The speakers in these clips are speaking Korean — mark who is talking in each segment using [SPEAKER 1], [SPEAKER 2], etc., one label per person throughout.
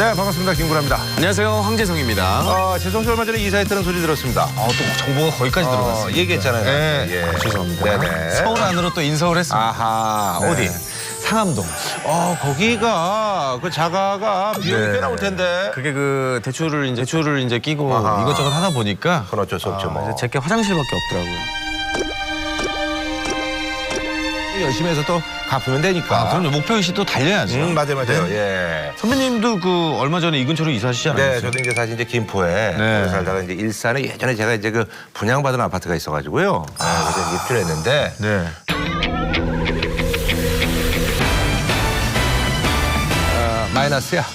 [SPEAKER 1] 네, 반갑습니다. 김구라입니다.
[SPEAKER 2] 안녕하세요, 황재성입니다.
[SPEAKER 1] 재성 씨 얼마 전에 이사했다는 소리 들었습니다.
[SPEAKER 2] 또 정보가 거기까지 들어갔어요.
[SPEAKER 1] 얘기했잖아요.
[SPEAKER 2] 네,
[SPEAKER 1] 예.
[SPEAKER 2] 죄송합니다.
[SPEAKER 1] 네네.
[SPEAKER 2] 서울 안으로 또 인서울 했습니다.
[SPEAKER 1] 아하,
[SPEAKER 2] 네.
[SPEAKER 1] 어디?
[SPEAKER 2] 상암동.
[SPEAKER 1] 거기가 그 자가가 비용이
[SPEAKER 2] 네.
[SPEAKER 1] 꽤 나올 텐데.
[SPEAKER 2] 그게 그 대출을 이제 끼고
[SPEAKER 1] 아하.
[SPEAKER 2] 이것저것 하다 보니까
[SPEAKER 1] 그건 어쩔 수 없죠, 뭐.
[SPEAKER 2] 제게 화장실밖에 없더라고요.
[SPEAKER 1] 열심히 해서 또 갚으면 되니까.
[SPEAKER 2] 그럼 목표의식 또 달려야죠.
[SPEAKER 1] 맞아요.
[SPEAKER 2] 네.
[SPEAKER 1] 예.
[SPEAKER 2] 선배님도 그 얼마 전에 이 근처로 이사하시지 않았어요?
[SPEAKER 1] 네, 저도 이제 사실 이제 김포에
[SPEAKER 2] 네.
[SPEAKER 1] 살다가 이제 일산에 예전에 제가 이제 그 분양받은 아파트가 있어가지고요. 그래서 입주를 했는데.
[SPEAKER 2] 네.
[SPEAKER 1] 마이너스야.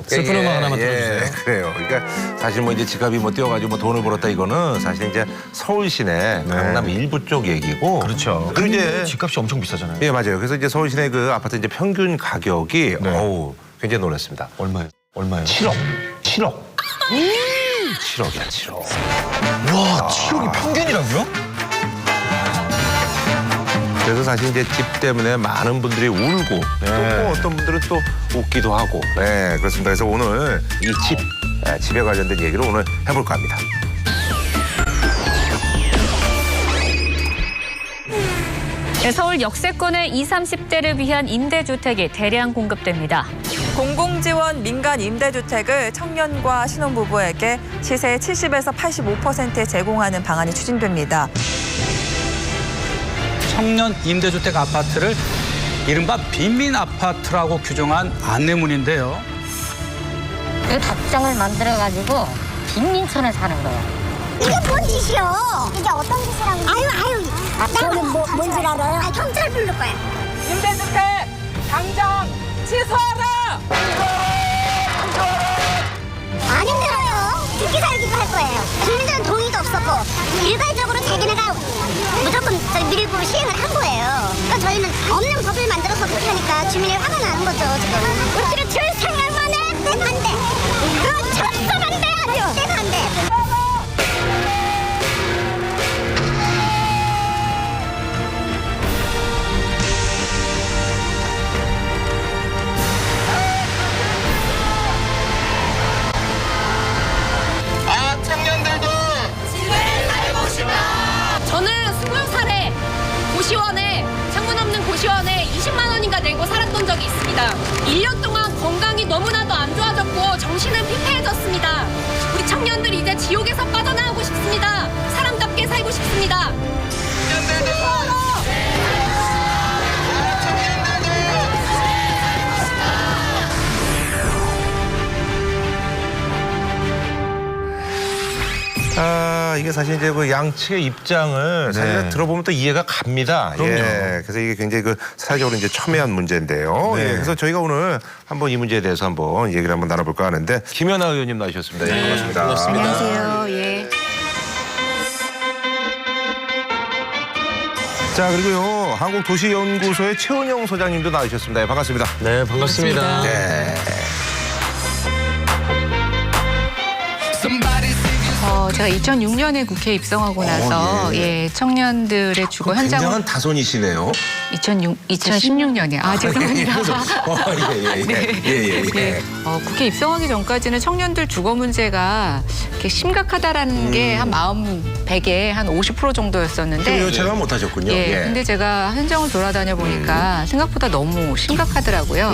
[SPEAKER 2] 슬픈 음악 하나만 들어주세요.
[SPEAKER 1] 그래요. 그러니까 사실 뭐 이제 지갑이 뭐 뛰어가지고 뭐 돈을 벌었다 이거는 사실 이제 서울 시내 강남 일부 쪽 얘기고.
[SPEAKER 2] 그렇죠.
[SPEAKER 1] 그리고 이제
[SPEAKER 2] 집값이 엄청 비싸잖아요.
[SPEAKER 1] 예, 맞아요. 그래서 이제 서울 시내 그 아파트 이제 평균 가격이 어우 굉장히 놀랐습니다.
[SPEAKER 2] 얼마요?
[SPEAKER 1] 7억. 7억이야, 7억.
[SPEAKER 2] 와, 7억이 평균이라고요?
[SPEAKER 1] 그래서 사실 이제 집 때문에 많은 분들이 울고 또 뭐 어떤 분들은 또 웃기도 하고. 네, 그렇습니다. 그래서 오늘 이 집에 관련된 얘기를 오늘 해볼까 합니다.
[SPEAKER 3] 네, 서울 역세권의 20, 30대를 위한 임대주택이 대량 공급됩니다.
[SPEAKER 4] 공공지원 민간 임대주택을 청년과 신혼부부에게 시세 70에서 85%에 제공하는 방안이 추진됩니다.
[SPEAKER 5] 청년 임대주택 아파트를 이른바 빈민 아파트라고 규정한 안내문인데요.
[SPEAKER 6] 그 답장을 만들어가지고 빈민촌에 사는 거예요.
[SPEAKER 7] 이게 뭔 짓이요? 이게 어떤 짓이라고? 아유. 저는 뭔 줄 알아요? 경찰 부를 거야.
[SPEAKER 4] 임대주택 당장 취소하라!
[SPEAKER 7] 안 힘들어요. 죽기 살기도 할 거예요. 주민들은 동의도 없었고 일괄적으로 자기네가 무조건 밀고 시행을 한 거예요. 그러니까 저희는 없는 법을 만들어서 못하니까 주민이 화가 나는 거죠, 지금. 우리가 줄 생각만 해? 안 돼. 그건 절대 안 돼, 아주. 때가 안 돼.
[SPEAKER 3] 저는 20살에 고시원에 창문 없는 고시원에 20만 원인가 내고 살았던 적이 있습니다. 1년 동안 건강이 너무나도 안 좋아졌고 정신은 피폐해졌습니다. 우리 청년들 이제 지옥에서 빠져나오고 싶습니다. 사람답게 살고 싶습니다.
[SPEAKER 1] 이게 사실 이제 그 양측의 입장을 사실 들어보면 또 이해가 갑니다.
[SPEAKER 2] 그럼요.
[SPEAKER 1] 예, 그래서 이게 굉장히 그 사회적으로 이제 첨예한 문제인데요.
[SPEAKER 2] 네.
[SPEAKER 1] 예, 그래서 저희가 오늘 한번 이 문제에 대해서 한번 얘기를 한번 나눠볼까 하는데 김연아 의원님 나오셨습니다. 예, 반갑습니다.
[SPEAKER 3] 안녕하세요. 예.
[SPEAKER 1] 자, 그리고요 한국도시연구소의 최은영 소장님도 나오셨습니다. 예, 반갑습니다.
[SPEAKER 2] 네, 반갑습니다.
[SPEAKER 1] 네.
[SPEAKER 8] 제가 2006년에 국회에 입성하고 나서 청년들의 주거 현장을
[SPEAKER 1] 굉장한 다손이시네요.
[SPEAKER 8] 2016년에 죄송합니다.
[SPEAKER 1] 예.
[SPEAKER 8] 국회 입성하기 전까지는 청년들 주거 문제가 이렇게 심각하다라는 게 한 마음 100에 한 50% 정도였었는데
[SPEAKER 1] 예측을 못하셨군요.
[SPEAKER 8] 근데 제가 현장을 돌아다녀 보니까 생각보다 너무 심각하더라고요.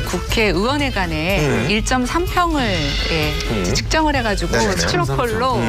[SPEAKER 8] 국회의원회 간에 1.3평을 측정을 해가지고
[SPEAKER 1] 네네네.
[SPEAKER 8] 스티로폴로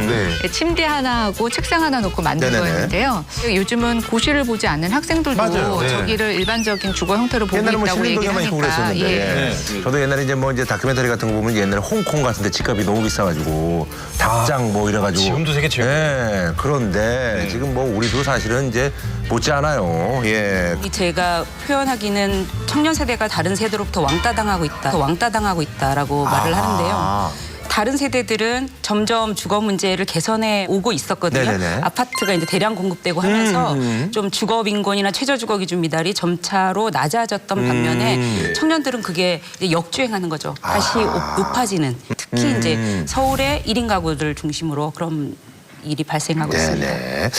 [SPEAKER 8] 침대 하나 하고 책상 하나 놓고 만든
[SPEAKER 1] 네네네.
[SPEAKER 8] 거였는데요. 요즘은 고시를 보지 않는 학생들도
[SPEAKER 1] 맞아요. 네.
[SPEAKER 8] 저기를 일반적인 주거 형태로 보고
[SPEAKER 1] 옛날에 뭐
[SPEAKER 8] 있다고 얘기를
[SPEAKER 1] 신림동에만 있고
[SPEAKER 8] 하니까
[SPEAKER 1] 그랬었는데 저도 옛날에 이제 뭐 이제 다큐멘터리 같은 거 보면 옛날에 홍콩 같은데 집값이 너무 비싸가지고 닭장 뭐 이래가지고
[SPEAKER 2] 지금도 세계 최고.
[SPEAKER 1] 네, 그런데 지금 뭐 우리도 사실은 이제 못지 않아요. 예.
[SPEAKER 9] 제가 표현하기는 청년 세대가 다른 세대로부터 왕따당하고 있다라고 말을 하는데요. 다른 세대들은 점점 주거 문제를 개선해 오고 있었거든요.
[SPEAKER 1] 네네네.
[SPEAKER 9] 아파트가 이제 대량 공급되고 하면서 좀 주거 빈곤이나 최저 주거 기준 미달이 점차로 낮아졌던 반면에 청년들은 그게 이제 역주행하는 거죠. 다시 높아지는. 특히 이제 서울의 1인 가구들 중심으로 그런 일이 발생하고 있습니다.
[SPEAKER 1] 네네.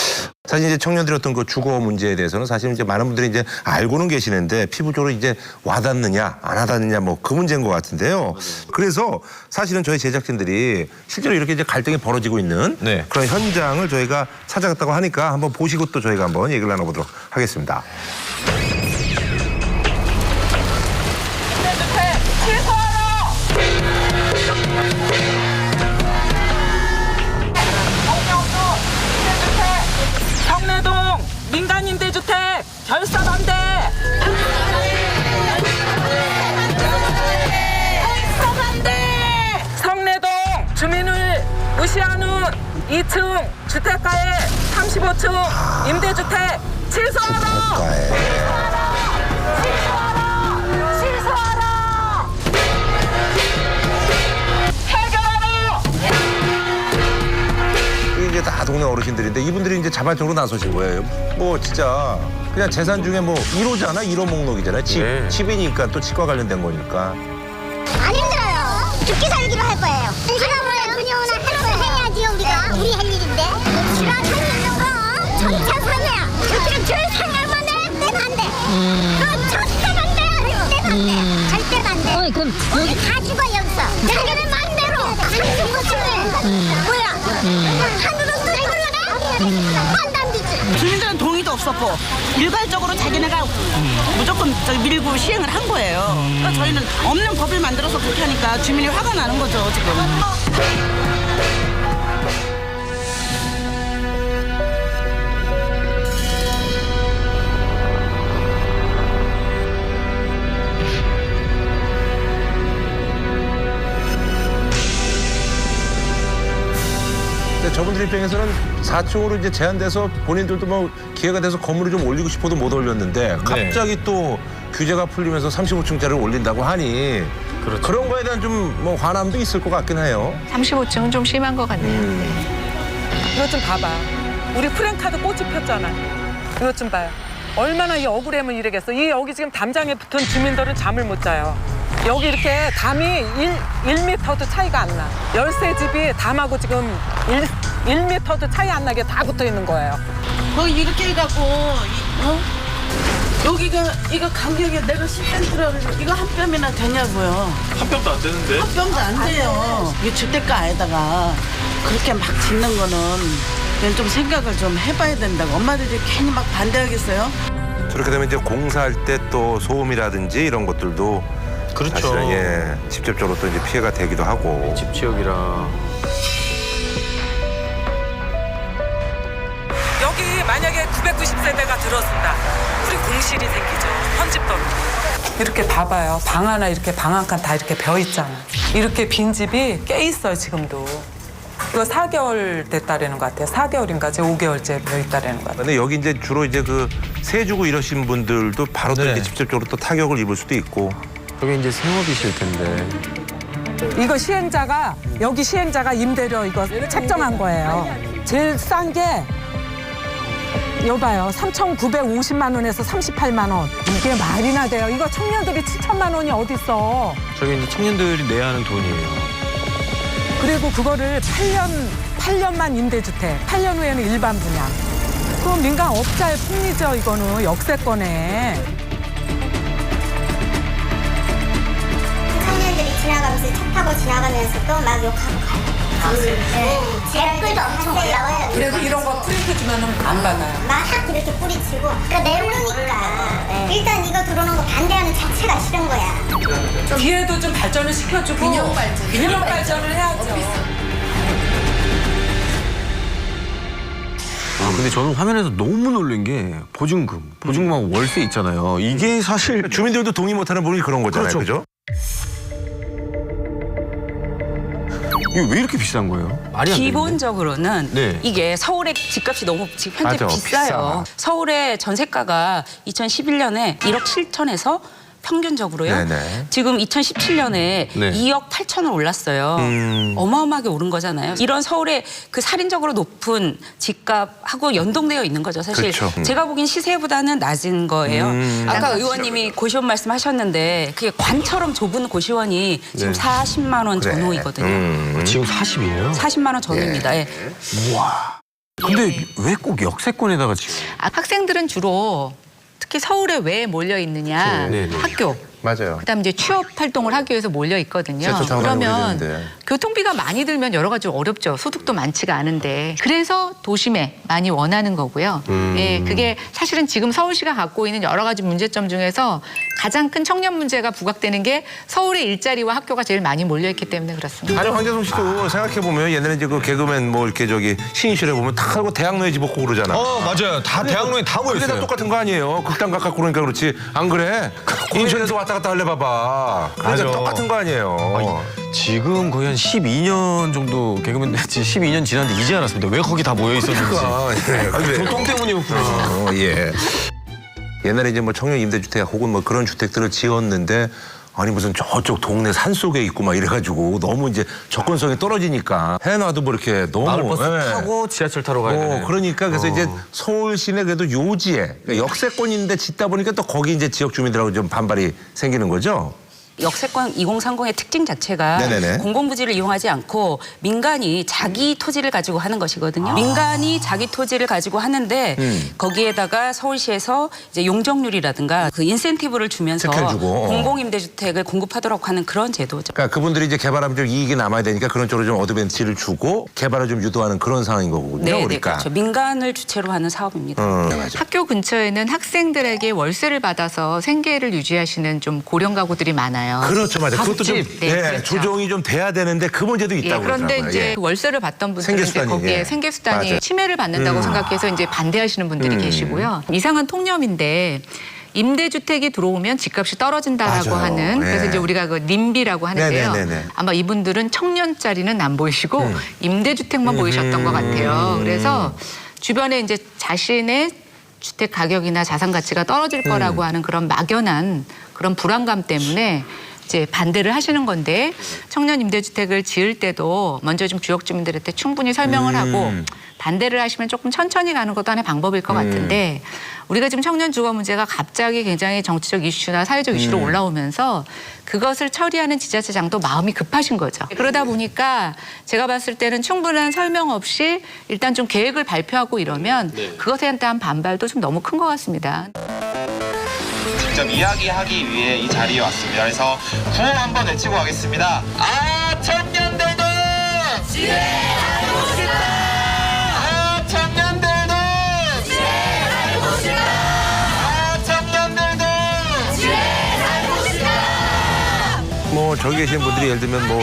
[SPEAKER 1] 사실 이제 청년들의 어떤 그 주거 문제에 대해서는 사실 이제 많은 분들이 이제 알고는 계시는데 피부적으로 이제 와닿느냐 안 와닿느냐 뭐 그 문제인 것 같은데요. 그래서 사실은 저희 제작진들이 실제로 이렇게 이제 갈등이 벌어지고 있는
[SPEAKER 2] 네.
[SPEAKER 1] 그런 현장을 저희가 찾아갔다고 하니까 한번 보시고 또 저희가 한번 얘기를 나눠보도록 하겠습니다.
[SPEAKER 4] 성내동 민간임대주택 결사 반대. 결사 반대. 성내동 주민을 무시하는 2층 주택가의 35층 임대주택 취소하라. 취소하라. 해결하라.
[SPEAKER 1] 이게 다 동네 어르신들인데 이분들이 이제 자발적으로 나서신 거예요. 뭐 진짜 그냥 재산 중에 뭐 1호잖아, 1호 목록이잖아요. 집이니까 또 집과 관련된 거니까.
[SPEAKER 7] 안 힘들어요. 죽기 살기로 할 거예요. 지가 뭐야 눈이 오나 하는 걸 해야지요 우리가. 우리 할 일인데. 지가 할 있는 거 정착 사냐. 그럼 줄 상관만 해. 내 반대. 그건 절대 반대. 내 반대. 절대 반대.
[SPEAKER 6] 그럼
[SPEAKER 7] 우리 다 죽어 여기서. 자기네 맘대로. 안 죽고 죽네. 뭐야. 하늘은 또 올라가? 환단비지.
[SPEAKER 10] 주민들은 동의도 없었고 일괄적으로 자기네가 무조건 밀고 시행을 한 거예요. 그러니까 저희는 없는 법을 만들어서 그렇게 하니까 주민이 화가 나는 거죠 지금.
[SPEAKER 1] 근데 저분들 입장에서는 4층으로 이제 제한돼서 본인들도 뭐 기회가 돼서 건물을 좀 올리고 싶어도 못 올렸는데 갑자기 또 규제가 풀리면서 35층짜리를 올린다고 하니 그런 거에 대한 좀 뭐 화남도 있을 것 같긴 해요.
[SPEAKER 8] 35층은 좀 심한 것 같네요.
[SPEAKER 4] 이것 좀 봐봐. 우리 프랭카드 꽃이 폈잖아. 이것 좀 봐요. 얼마나 이 억울함을 이러겠어. 이 여기 지금 담장에 붙은 주민들은 잠을 못 자요. 여기 이렇게 담이 1m도 차이가 안 나. 열세 집이 담하고 지금 1m도 차이 안 나게 다 붙어 있는 거예요.
[SPEAKER 10] 거기 이렇게 해갖고 여기가 이거 간격이 내가 10cm라고 이거 한 뼘이나 되냐고요.
[SPEAKER 2] 한 뼘도 안 되는데?
[SPEAKER 10] 한 뼘도 안 돼요. 이 주택가에다가 그렇게 막 짓는 거는 그냥 좀 생각을 좀 해봐야 된다고. 엄마들이 괜히 막 반대하겠어요?
[SPEAKER 1] 저렇게 되면 이제 공사할 때 또 소음이라든지 이런 것들도
[SPEAKER 2] 그렇죠.
[SPEAKER 1] 사실은 예, 직접적으로 또 이제 피해가 되기도 하고.
[SPEAKER 2] 집 지역이라.
[SPEAKER 4] 여기 만약에 990세대가 들어선다. 우리 공실이 생기죠. 편집돈. 이렇게 봐봐요. 방 하나 이렇게 방 한 칸 다 이렇게 벼 있잖아. 이렇게 빈 집이 꽤 있어요 지금도. 이거 4개월 됐다라는 것 같아요. 4개월인가 지금 5개월째 벼 있다라는 것 같아요.
[SPEAKER 1] 근데 여기 이제 주로 이제 그 세 주고 이러신 분들도 바로 또
[SPEAKER 2] 네.
[SPEAKER 1] 이제 직접적으로 또 타격을 입을 수도 있고.
[SPEAKER 2] 저게 이제 생업이실 텐데.
[SPEAKER 4] 이거 시행자가 여기 시행자가 임대료 이거 책정한 거예요. 제일 싼 게 여봐요. 3,950만 원에서 38만 원. 이게 말이나 돼요. 이거 청년들이 7천만 원이 어딨어.
[SPEAKER 2] 저게 이제 청년들이 내야 하는 돈이에요.
[SPEAKER 4] 그리고 그거를 8년만 임대주택, 8년 후에는 일반 분양. 그럼 민간 업자의 폭리죠. 이거는 역세권에.
[SPEAKER 7] 청년들이 지나가면서 차 타고 지나가면서도 막 욕하고 가요. 댓글도 엄청 올라와요.
[SPEAKER 4] 그래도 이런 거 프린트 주면 안 받아요.
[SPEAKER 7] 막 이렇게 뿌리치고. 그러니까 내놓으니까 일단 이거 들어오는 거 반대하는 자체가 싫은 거야.
[SPEAKER 4] 뒤에도 좀 발전을 시켜주고 균형 발전을 해야죠.
[SPEAKER 2] 아, 근데 저는 화면에서 너무 놀란 게 보증금하고 월세 있잖아요. 이게 사실
[SPEAKER 1] 주민들도 동의 못하는 부분이 그런 거잖아요.
[SPEAKER 2] 그렇죠.
[SPEAKER 1] 그죠?
[SPEAKER 2] 이게 왜 이렇게 비싼 거예요? 말이 안 되는데.
[SPEAKER 9] 기본적으로는
[SPEAKER 2] 네.
[SPEAKER 9] 이게 서울의 집값이 너무 지금 현재
[SPEAKER 1] 맞아,
[SPEAKER 9] 비싸요.
[SPEAKER 1] 비싸.
[SPEAKER 9] 서울의 전세가가 2011년에 1억 7천에서 평균적으로요.
[SPEAKER 1] 네네.
[SPEAKER 9] 지금 2017년에
[SPEAKER 2] 네.
[SPEAKER 9] 2억 8천을 올랐어요. 어마어마하게 오른 거잖아요. 이런 서울의 그 살인적으로 높은 집값하고 연동되어 있는 거죠. 사실
[SPEAKER 1] 그렇죠.
[SPEAKER 9] 제가 보기엔 시세보다는 낮은 거예요. 아까 의원님이 고시원 말씀하셨는데 그게 관처럼 좁은 고시원이 지금
[SPEAKER 2] 네.
[SPEAKER 9] 40만 원
[SPEAKER 1] 그래.
[SPEAKER 9] 전후이거든요.
[SPEAKER 2] 지금 40이에요?
[SPEAKER 9] 40만 원 전후입니다. 예.
[SPEAKER 2] 우와. 근데 왜 꼭 역세권에다가 지금?
[SPEAKER 8] 학생들은 주로 특히 서울에 왜 몰려 있느냐?
[SPEAKER 2] 네네.
[SPEAKER 8] 학교.
[SPEAKER 1] 맞아요.
[SPEAKER 8] 그다음 이제 취업 활동을 하기 위해서 몰려 있거든요.
[SPEAKER 1] 지하철 타고 다니고
[SPEAKER 8] 그러면
[SPEAKER 1] 그러는데.
[SPEAKER 8] 교통비가 많이 들면 여러 가지 어렵죠. 소득도 많지가 않은데. 그래서 도심에 많이 원하는 거고요. 예, 그게 사실은 지금 서울시가 갖고 있는 여러 가지 문제점 중에서 가장 큰 청년 문제가 부각되는 게 서울의 일자리와 학교가 제일 많이 몰려 있기 때문에 그렇습니다.
[SPEAKER 1] 아니 황재성 씨도 생각해 보면 옛날에 이제 그 개그맨 뭐 이렇게 저기 신인실에 보면 다 하고 대학로에 집 없고 그러잖아.
[SPEAKER 2] 맞아요. 다 대학로에 다
[SPEAKER 1] 그게 다 똑같은 거 아니에요? 극단 가깝고 그러니까 그렇지. 안 그래? 인천에서 왔다 갔다 할래 봐봐. 그러니까
[SPEAKER 2] 맞아.
[SPEAKER 1] 똑같은 거 아니에요?
[SPEAKER 2] 지금 거의 한 12년 정도 개그맨 됐지 12년 지났는데 이제 알았습니다. 왜 거기 다 모여 있었는지.
[SPEAKER 1] 그러니까.
[SPEAKER 2] 교통 때문이었구나.
[SPEAKER 1] 예. 옛날에 이제 뭐 청년 임대주택 혹은 뭐 그런 주택들을 지었는데 아니 무슨 저쪽 동네 산 속에 있고 막 이래가지고 너무 이제 접근성이 떨어지니까 해놔도 뭐 이렇게 너무
[SPEAKER 2] 마을버스
[SPEAKER 1] 예.
[SPEAKER 2] 타고 지하철 타러 가야 되네.
[SPEAKER 1] 그러니까 그래서 이제 서울 시내 그래도 요지에 그러니까 역세권인데 짓다 보니까 또 거기 이제 지역 주민들하고 좀 반발이 생기는 거죠.
[SPEAKER 9] 역세권 2030의 특징 자체가
[SPEAKER 1] 네네네.
[SPEAKER 9] 공공부지를 이용하지 않고 민간이 자기 토지를 가지고 하는 것이거든요. 민간이 자기 토지를 가지고 하는데 거기에다가 서울시에서 이제 용적률이라든가 그 인센티브를 주면서
[SPEAKER 1] 특혜를 주고.
[SPEAKER 9] 공공임대주택을 공급하도록 하는 그런 제도죠.
[SPEAKER 1] 그러니까 그분들이 이제 개발하면 좀 이익이 남아야 되니까 그런 쪽으로 좀 어드밴티지를 주고 개발을 좀 유도하는 그런 상황인 거거든요.
[SPEAKER 9] 네,
[SPEAKER 1] 그러니까.
[SPEAKER 9] 그렇죠. 민간을 주체로 하는 사업입니다.
[SPEAKER 8] 학교 근처에는 학생들에게 월세를 받아서 생계를 유지하시는 좀 고령 가구들이 많아요.
[SPEAKER 1] 그렇죠, 맞아요. 그것도 좀
[SPEAKER 8] 네, 그렇죠.
[SPEAKER 1] 조정이 좀 돼야 되는데 그 문제도
[SPEAKER 8] 예,
[SPEAKER 1] 있다고
[SPEAKER 8] 그런데
[SPEAKER 1] 그러더라고요.
[SPEAKER 8] 이제
[SPEAKER 1] 예.
[SPEAKER 8] 그 월세를 받던 분들은 이제
[SPEAKER 1] 생계수단이,
[SPEAKER 8] 거기에
[SPEAKER 1] 예.
[SPEAKER 8] 생계수단이
[SPEAKER 1] 맞아요.
[SPEAKER 8] 침해를 받는다고 생각해서 이제 반대하시는 분들이 계시고요. 이상한 통념인데 임대주택이 들어오면 집값이 떨어진다라고
[SPEAKER 1] 맞아요.
[SPEAKER 8] 하는 그래서
[SPEAKER 1] 네.
[SPEAKER 8] 이제 우리가 그 님비라고 하는데요.
[SPEAKER 1] 네네네네.
[SPEAKER 8] 아마 이분들은 청년짜리는 안 보이시고 임대주택만 보이셨던 것 같아요. 그래서 주변에 이제 자신의 주택 가격이나 자산 가치가 떨어질 거라고 하는 그런 막연한 그런 불안감 때문에 이제 반대를 하시는 건데 청년 임대주택을 지을 때도 먼저 좀 지역 주민들한테 충분히 설명을 하고 반대를 하시면 조금 천천히 가는 것도 하나의 방법일 것 같은데 우리가 지금 청년 주거 문제가 갑자기 굉장히 정치적 이슈나 사회적 이슈로 올라오면서 그것을 처리하는 지자체장도 마음이 급하신 거죠. 그러다 보니까 제가 봤을 때는 충분한 설명 없이 일단 좀 계획을 발표하고 이러면 그것에 대한 반발도 좀 너무 큰 것 같습니다.
[SPEAKER 11] 직접 이야기하기 위해 이 자리에 왔습니다. 그래서 구호 한번 외치고 가겠습니다. 아 청년들도 지혜하고 싶다. 아 청년들도 지혜하고 싶다. 아 청년들도 지혜하고 싶다.
[SPEAKER 1] 뭐 저기 계신 분들이 예를 들면 뭐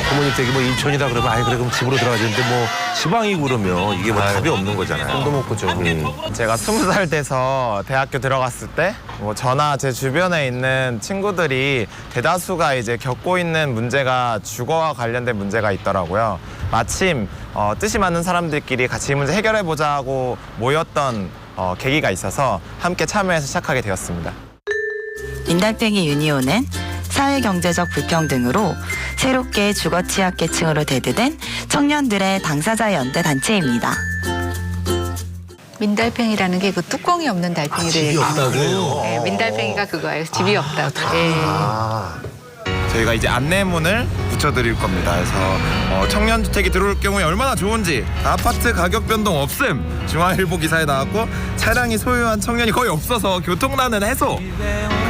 [SPEAKER 1] 부모님 댁이 뭐 인천이다 그러면 아이 그래 그럼 집으로 들어가지는데 뭐 지방이고 그러면 이게 뭐 답이 없는 거잖아요.
[SPEAKER 2] 꿈도 못 꾸죠.
[SPEAKER 12] 제가 20살 돼서 대학교 들어갔을 때 뭐 저나 제 주변에 있는 친구들이 대다수가 이제 겪고 있는 문제가 주거와 관련된 문제가 있더라고요. 마침 뜻이 맞는 사람들끼리 같이 이 문제 해결해보자 하고 모였던 계기가 있어서 함께 참여해서 시작하게 되었습니다.
[SPEAKER 13] 민달팽이 유니온은 사회경제적 불평등으로 새롭게 주거 취약계층으로 대두된 청년들의 당사자 연대 단체입니다.
[SPEAKER 8] 민달팽이라는 게 그 뚜껑이 없는 달팽이를
[SPEAKER 1] 집이 없다고?
[SPEAKER 8] 네, 민달팽이가 그거예요. 집이 없다고. 예.
[SPEAKER 12] 저희가 이제 안내문을 붙여드릴 겁니다. 그래서 청년주택이 들어올 경우에 얼마나 좋은지 아파트 가격 변동 없음 중앙일보 기사에 나왔고 차량이 소유한 청년이 거의 없어서 교통난은 해소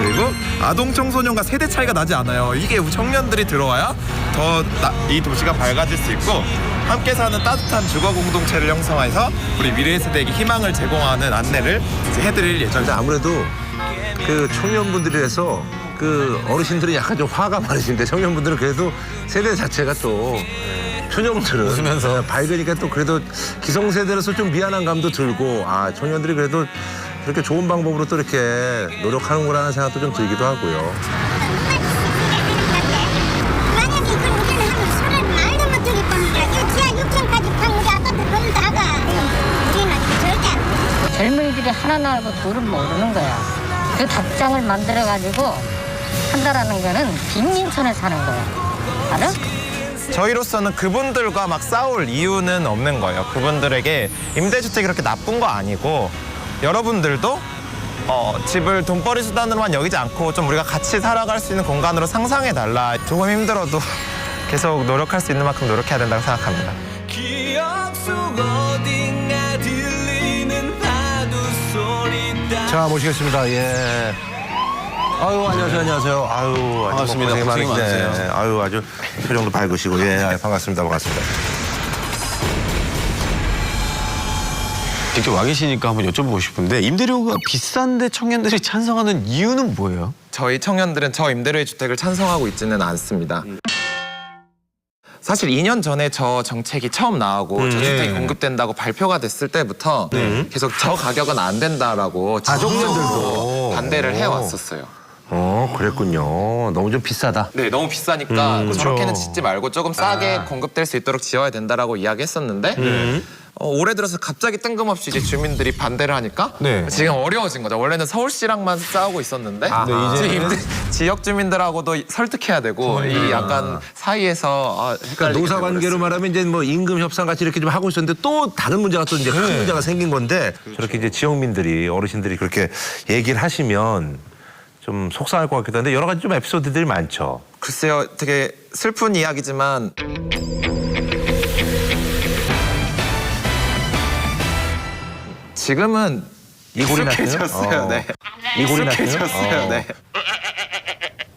[SPEAKER 12] 그리고 아동 청소년과 세대 차이가 나지 않아요. 이게 청년들이 들어와야 더 이 도시가 밝아질 수 있고 함께 사는 따뜻한 주거 공동체를 형성해서 우리 미래 세대에게 희망을 제공하는 안내를 이제 해드릴 예정입니다.
[SPEAKER 1] 아무래도 그 청년분들이라서 그 어르신들은 약간 좀 화가 많으신데 청년분들은 그래도 세대 자체가 또 초년들은 웃으면서 밝으니까 또 그래도 기성세대로서 좀 미안한 감도 들고 아 청년들이 그래도 그렇게 좋은 방법으로 또 이렇게 노력하는구나 생각도 좀 들기도 하고요.
[SPEAKER 7] 만약에 그 우리는 한 술을 말도 못하게 겁니다. 그 지하 6층까지 방 우리 아파트 돈 다가 우리는 절대 안 돼.
[SPEAKER 6] 젊은이들이 하나 나고 둘은 모르는 거야. 그 답장을 만들어가지고 한다라는 거는 빈민촌에 사는 거야. 알아?
[SPEAKER 12] 저희로서는 그분들과 막 싸울 이유는 없는 거예요. 그분들에게 임대주택이 그렇게 나쁜 거 아니고 여러분들도 집을 돈벌이 수단으로만 여기지 않고 좀 우리가 같이 살아갈 수 있는 공간으로 상상해달라. 조금 힘들어도 계속 노력할 수 있는 만큼 노력해야 된다고 생각합니다.
[SPEAKER 14] 기억 속 어딘가
[SPEAKER 1] 자, 모시겠습니다. 예. 아유, 안녕하세요. 아유,
[SPEAKER 2] 반갑습니다. 고생이 많으세요.
[SPEAKER 1] 아유, 아주 표정도 밝으시고, 예, 반갑습니다.
[SPEAKER 2] 직접 와 계시니까 한번 여쭤보고 싶은데 임대료가 비싼데 청년들이 찬성하는 이유는 뭐예요?
[SPEAKER 12] 저희 청년들은 저임대료의 주택을 찬성하고 있지는 않습니다. 사실 2년 전에 저 정책이 처음 나오고 저주택이 공급된다고 발표가 됐을 때부터 계속 저 가격은 안 된다라고 청년들도 반대를 해왔었어요.
[SPEAKER 1] 그랬군요. 너무 좀 비싸다.
[SPEAKER 12] 네, 너무 비싸니까
[SPEAKER 1] 그렇죠.
[SPEAKER 12] 저렇게는 짓지 말고 조금 싸게 공급될 수 있도록 지어야 된다라고 이야기했었는데 올해 들어서 갑자기 뜬금없이 이제 주민들이 반대를 하니까 지금 어려워진 거죠. 원래는 서울시랑만 싸우고 있었는데 이제 지역 주민들하고도 설득해야 되고 이 약간 사이에서
[SPEAKER 1] 그러니까 노사 관계로 말하면 이제 뭐 임금 협상 같이 이렇게 좀 하고 있었는데 또 다른 문제가 또 이제 큰 문제가 생긴 건데 저렇게 이제 지역민들이 어르신들이 그렇게 얘기를 하시면 좀 속상할 것 같기도 한데 여러 가지 좀 에피소드들이 많죠.
[SPEAKER 12] 글쎄요, 되게 슬픈 이야기지만 지금은
[SPEAKER 1] 이골이
[SPEAKER 12] 익숙해졌어요. 네.
[SPEAKER 1] 이골이
[SPEAKER 12] 익숙해졌어요. 네.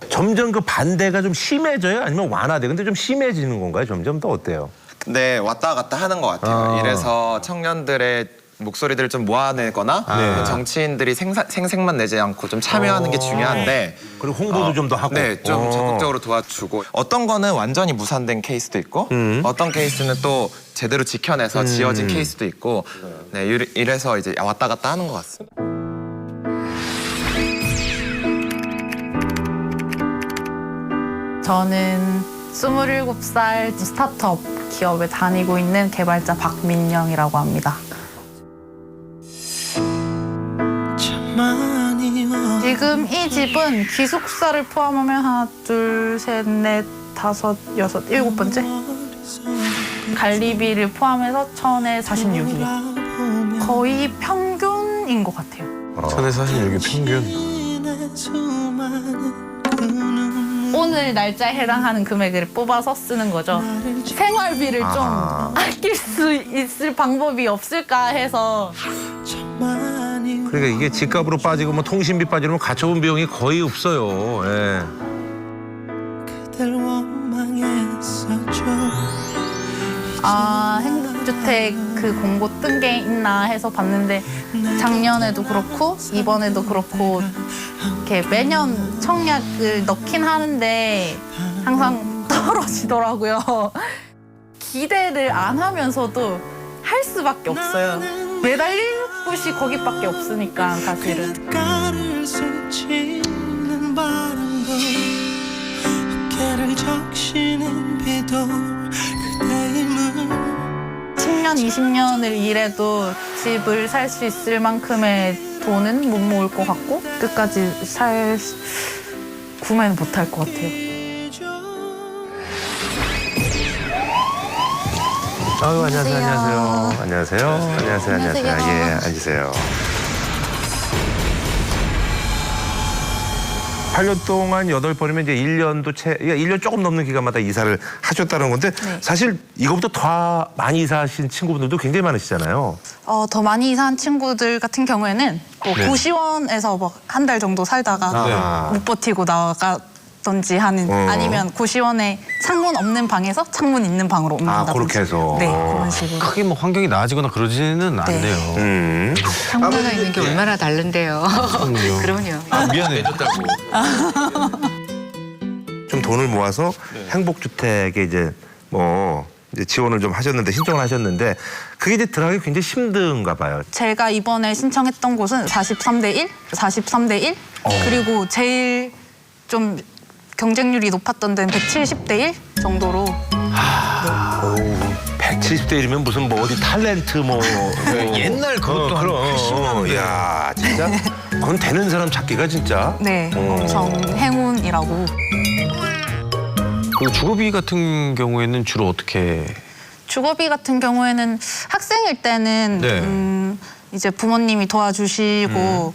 [SPEAKER 1] 점점 그 반대가 좀 심해져요? 아니면 완화돼? 근데 좀 심해지는 건가요? 점점 더 어때요?
[SPEAKER 12] 네, 왔다 갔다 하는 것 같아요. 이래서 청년들의 목소리들을 좀 모아내거나 정치인들이 생색만 내지 않고 좀 참여하는 게 중요한데
[SPEAKER 1] 그리고 홍보도 좀 더 하고
[SPEAKER 12] 네, 좀 적극적으로 도와주고 어떤 거는 완전히 무산된 케이스도 있고 어떤 케이스는 또 제대로 지켜내서 지어진 케이스도 있고 네, 이래서 이제 왔다 갔다 하는 것 같습니다.
[SPEAKER 14] 저는 27살 스타트업 기업에 다니고 있는 개발자 박민영이라고 합니다. 지금 이 집은 기숙사를 포함하면 하나, 둘, 셋, 넷, 다섯, 여섯, 7번째? 관리비를 포함해서 1,046이요. 거의 평균인 것 같아요.
[SPEAKER 2] 1,046이 평균.
[SPEAKER 14] 오늘 날짜에 해당하는 금액을 뽑아서 쓰는 거죠. 생활비를 좀 아낄 수 있을 방법이 없을까 해서.
[SPEAKER 1] 그러니까 이게 집값으로 빠지고 뭐 통신비 빠지면 가처분 비용이 거의 없어요. 예.
[SPEAKER 14] 행복주택 그 공고 뜬 게 있나 해서 봤는데 작년에도 그렇고 이번에도 그렇고 이렇게 매년 청약을 넣긴 하는데 항상 떨어지더라고요. 기대를 안 하면서도 할 수밖에 없어요. 매달릴 곳이 거기밖에 없으니까 사실은. 10년, 20년을 일해도 집을 살 수 있을 만큼의 돈은 못 모을 것 같고 끝까지 구매는 못 할 것 같아요.
[SPEAKER 1] 아유, 안녕하세요. 예, 앉으세요. 8년 동안 8번이면 이제 1년도 1년 조금 넘는 기간마다 이사를 하셨다는 건데 사실 이거보다 더 많이 이사하신 친구분들도 굉장히 많으시잖아요.
[SPEAKER 14] 더 많이 이사한 친구들 같은 경우에는 뭐 고시원에서 뭐 한 달 정도 살다가 못 버티고 나가던지 하는 아니면 고시원에 창문 없는 방에서 창문 있는 방으로 옮긴다든지.
[SPEAKER 1] 그렇게 해서.
[SPEAKER 14] 네, 그런 식으로.
[SPEAKER 2] 크게 뭐 환경이 나아지거나 그러지는 않네요.
[SPEAKER 8] 창문으로 있는 게 얼마나 다른데요. 그럼요.
[SPEAKER 2] 미안해.
[SPEAKER 1] 좀 돈을 모아서 행복주택에 이제 지원을 좀 하셨는데 신청을 하셨는데 그게 이제 들어가기 굉장히 힘든가 봐요.
[SPEAKER 14] 제가 이번에 신청했던 곳은 43대 1 그리고 제일 좀 경쟁률이 높았던 데는 170대 1 정도로.
[SPEAKER 1] 170대 1이면 무슨 뭐 어디 탤런트
[SPEAKER 2] 옛날 그것도
[SPEAKER 1] 그럼. 야, 진짜 그건 되는 사람 찾기가 진짜.
[SPEAKER 14] 네, 엄청 행운이라고.
[SPEAKER 2] 그 주거비 같은 경우에는 주로 어떻게?
[SPEAKER 14] 주거비 같은 경우에는 학생일 때는 이제 부모님이 도와주시고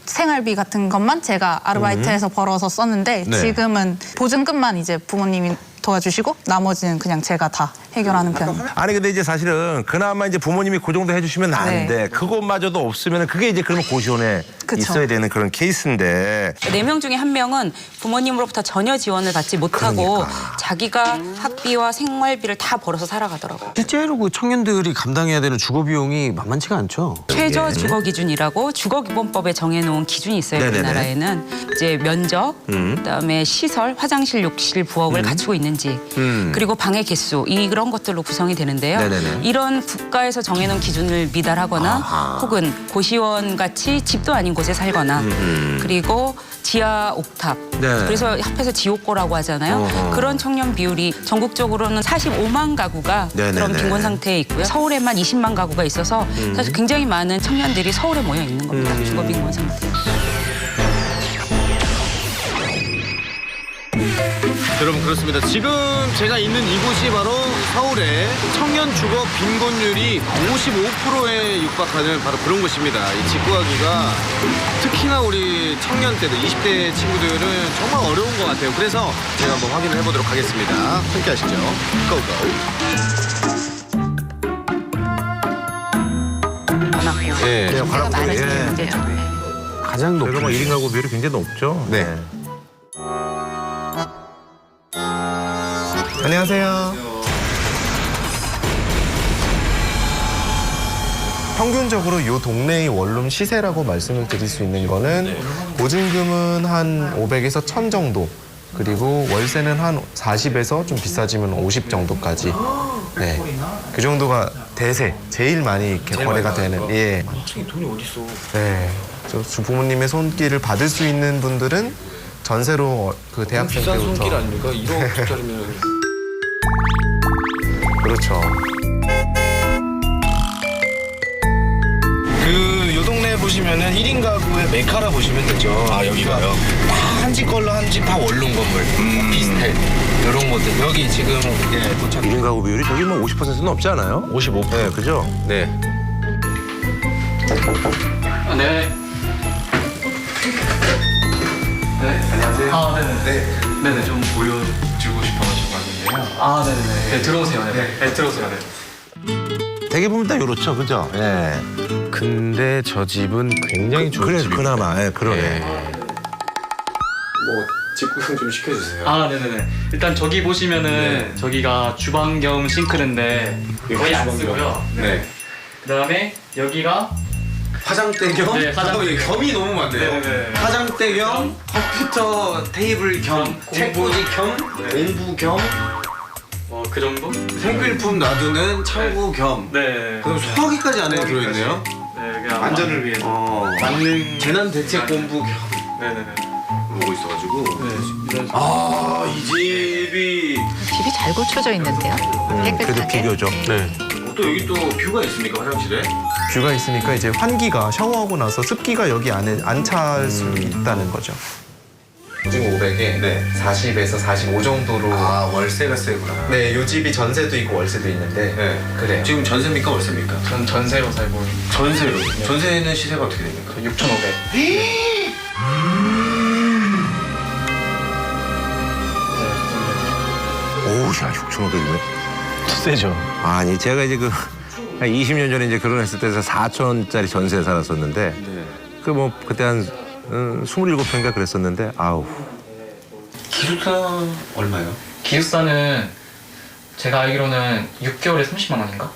[SPEAKER 14] 생활비 같은 것만 제가 아르바이트해서 벌어서 썼는데 지금은 보증금만 이제 부모님이 도와주시고 나머지는 그냥 제가 다 해결하는 편.
[SPEAKER 1] 아니 근데 이제 사실은 그나마 이제 부모님이 그 정도 해주시면 나는데 그것마저도 없으면 그게 이제 그러면 고시원에
[SPEAKER 14] 그쵸.
[SPEAKER 1] 있어야 되는 그런 케이스인데
[SPEAKER 9] 4명 중에 1명은 부모님으로부터 전혀 지원을 받지 못하고 자기가 학비와 생활비를 다 벌어서 살아가더라고요.
[SPEAKER 2] 실제로 그 청년들이 감당해야 되는 주거 비용이 만만치가 않죠.
[SPEAKER 9] 최저 주거 기준이라고 주거기본법에 정해놓은 기준이 있어요.
[SPEAKER 2] 네네네.
[SPEAKER 9] 우리나라에는 이제 면적, 그다음에 시설, 화장실, 욕실, 부엌을 갖추고 있는지, 그리고 방의 개수 이런 것들로 구성이 되는데요.
[SPEAKER 2] 네네네.
[SPEAKER 9] 이런 국가에서 정해놓은 기준을 미달하거나 혹은 고시원 같이 집도 아닌 곳에 살거나 그리고 지하 옥탑,
[SPEAKER 2] 네.
[SPEAKER 9] 그래서 합해서 지옥고라고 하잖아요.
[SPEAKER 2] 어허.
[SPEAKER 9] 그런 청년 비율이 전국적으로는 45만 가구가
[SPEAKER 2] 네네네.
[SPEAKER 9] 그런 빈곤 상태에 있고요. 서울에만 20만 가구가 있어서 사실 굉장히 많은 청년들이 서울에 모여 있는 겁니다. 주거 빈곤 상태.
[SPEAKER 2] 여러분 그렇습니다. 지금 제가 있는 이곳이 바로 서울의 청년 주거 빈곤율이 55%에 육박하는 바로 그런 곳입니다. 이 집구하기가 특히나 우리 청년대들, 20대 친구들은 정말 어려운 것 같아요. 그래서 제가 한번 확인을 해보도록 하겠습니다. 함께 하시죠. 고고. 예.
[SPEAKER 1] 네,
[SPEAKER 8] 문제가 많으신 문제예요.
[SPEAKER 2] 가장 높은.
[SPEAKER 1] 저희가 뭐 1인 가구 비율이 굉장히 높죠.
[SPEAKER 2] 네.
[SPEAKER 12] 안녕하세요. 평균적으로 이 동네의 원룸 시세라고 말씀을 드릴 수 있는 거는 보증금은 한 500에서 1000 정도, 그리고 월세는 한 40에서 좀 비싸지면 50 정도까지. 네, 그 정도가 대세 제일 많이 이렇게 거래가 되는. 예.
[SPEAKER 2] 돈이 어디 있어?
[SPEAKER 12] 네, 저 부모님의 손길을 받을 수 있는 분들은 전세로 그 대학생
[SPEAKER 2] 비싼
[SPEAKER 12] 때부터.
[SPEAKER 2] 손길 아닙니까? 1억짜리면.
[SPEAKER 12] 그렇죠.
[SPEAKER 15] 요 동네 보시면은 1인 가구의 메카라 보시면 되죠. 아, 여기가요? 다 한 집 걸로 한 집 다 원룸 건물. 비슷해. 이런 것들. 여기 지금, 예, 도착.
[SPEAKER 1] 1인 가구 비율이 저기 뭐 50%는 없지 않아요?
[SPEAKER 2] 55%.
[SPEAKER 1] 네, 그죠?
[SPEAKER 2] 네.
[SPEAKER 16] 네. 네, 안녕하세요. 아, 네네. 네네, 좀 보여주고 싶어가지고 왔는데요. 아, 네네네. 네, 들어오세요. 네, 들어오세요. 네.
[SPEAKER 1] 되게 보면 다 이렇죠, 그죠? 예.
[SPEAKER 2] 근데 저 집은 굉장히 좋은
[SPEAKER 1] 그래,
[SPEAKER 2] 집입니다.
[SPEAKER 1] 그나마, 예, 그러네.
[SPEAKER 2] 뭐 집구경 좀 시켜주세요.
[SPEAKER 16] 아, 네네네. 일단 저기 보시면은 저기가 주방 겸 싱크대인데 거의 안 쓰고요.
[SPEAKER 2] 네.
[SPEAKER 16] 그다음에 여기가
[SPEAKER 2] 화장대 겸?
[SPEAKER 16] 네, 화장대
[SPEAKER 2] 겸이 너무 많네요.
[SPEAKER 16] 네네네.
[SPEAKER 2] 화장대 겸, 컴퓨터 테이블 겸, 책꽂이 겸, 공부 겸,
[SPEAKER 16] 뭐 그 정도?
[SPEAKER 2] 생필품 놔두는 창고 겸.
[SPEAKER 16] 네.
[SPEAKER 2] 그럼 소화기까지 안에 들어있네요.
[SPEAKER 16] 네, 그냥
[SPEAKER 2] 안전을 위해서. 만능 재난 대책 본부 겸.
[SPEAKER 16] 네네네.
[SPEAKER 2] 보고 있어가지고.
[SPEAKER 16] 네.
[SPEAKER 2] 아, 이 집이.
[SPEAKER 8] 집이 잘 고쳐져 있는데요. 깨끗하게.
[SPEAKER 1] 그래도 비교죠.
[SPEAKER 2] 네. 또 여기 또 뷰가 있습니까, 화장실에?
[SPEAKER 12] 뷰가 있으니까 이제 환기가 샤워하고 나서 습기가 여기 안에 안 찰 수 있다는 거죠.
[SPEAKER 15] 보증금 500에
[SPEAKER 12] 네.
[SPEAKER 15] 40에서 45 정도로.
[SPEAKER 2] 아, 월세가 세구나.
[SPEAKER 12] 네, 요 집이 전세도 있고 월세도 있는데.
[SPEAKER 15] 네.
[SPEAKER 12] 그래요.
[SPEAKER 2] 지금 전세입니까, 월세입니까?
[SPEAKER 16] 전 전세로 살고 있는
[SPEAKER 2] 전세로. 전세는 시세가 어떻게 됩니까?
[SPEAKER 16] 6,500.
[SPEAKER 1] 오우, 야, 6,500이면.
[SPEAKER 2] 세죠.
[SPEAKER 1] 아니, 제가 이제 한 20년 전에 이제 결혼했을 때 4천원짜리 전세에 살았었는데,
[SPEAKER 2] 네.
[SPEAKER 1] 그 뭐, 그때 한 27평인가 그랬었는데, 아우.
[SPEAKER 2] 기숙사 얼마요?
[SPEAKER 16] 기숙사는 제가 알기로는 6개월에 30만 원인가?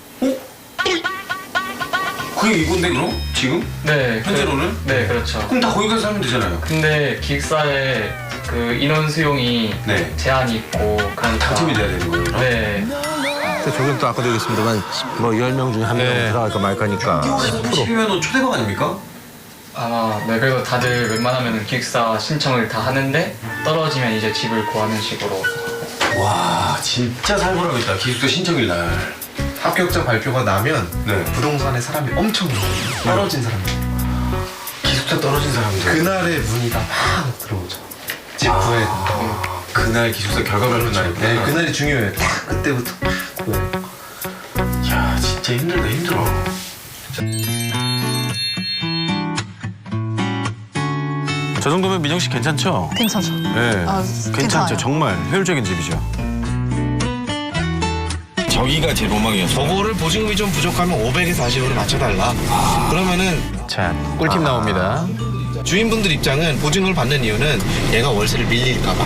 [SPEAKER 2] 그게 이건데, 그럼? 지금?
[SPEAKER 16] 네.
[SPEAKER 2] 현재로는?
[SPEAKER 16] 네, 그렇죠.
[SPEAKER 2] 그럼 다 거기 가서 살면 되잖아요.
[SPEAKER 16] 근데 기숙사에 그 인원 수용이
[SPEAKER 2] 네.
[SPEAKER 16] 제한이 있고 그러니까
[SPEAKER 2] 당첨이 돼야 되는 거예요?
[SPEAKER 16] 네.
[SPEAKER 1] 근데 저긴 또 아까도 얘기했습니다만, 뭐 10명 중에 한 명
[SPEAKER 2] 네.
[SPEAKER 1] 들어갈까 말까니까.
[SPEAKER 2] 10이면 초대박 아닙니까?
[SPEAKER 16] 아마 네, 그래서 다들 웬만하면 기숙사 신청을 다 하는데 떨어지면 이제 집을 구하는 식으로.
[SPEAKER 2] 와, 진짜 살벌하겠다. 기숙사 신청일 날.
[SPEAKER 12] 합격자 발표가 나면
[SPEAKER 2] 네.
[SPEAKER 12] 부동산에 사람이 엄청 많아요. 떨어진 사람들.
[SPEAKER 2] 기숙사 떨어진 사람들.
[SPEAKER 12] 그날의 문의가 막 들어오죠. 집 구해야 된다.
[SPEAKER 2] 그날 기숙사 결과 발표 날이구나.
[SPEAKER 12] 네, 그날이 중요해요. 딱 그때부터.
[SPEAKER 2] 야, 진짜 힘들다, 힘들어. 저 정도면 민정 씨 괜찮죠?
[SPEAKER 14] 괜찮죠?
[SPEAKER 2] 네.
[SPEAKER 14] 아,
[SPEAKER 2] 괜찮죠.
[SPEAKER 14] 괜찮아요.
[SPEAKER 2] 정말 효율적인 집이죠. 저기
[SPEAKER 15] 여기가 제 로망이었어요.
[SPEAKER 17] 저거를 보증금이 좀 부족하면 500에서 40으로 맞춰달라. 그러면은
[SPEAKER 2] 자, 꿀팁 나옵니다.
[SPEAKER 17] 주인분들 입장은 보증금을 받는 이유는 얘가 월세를 밀릴까봐.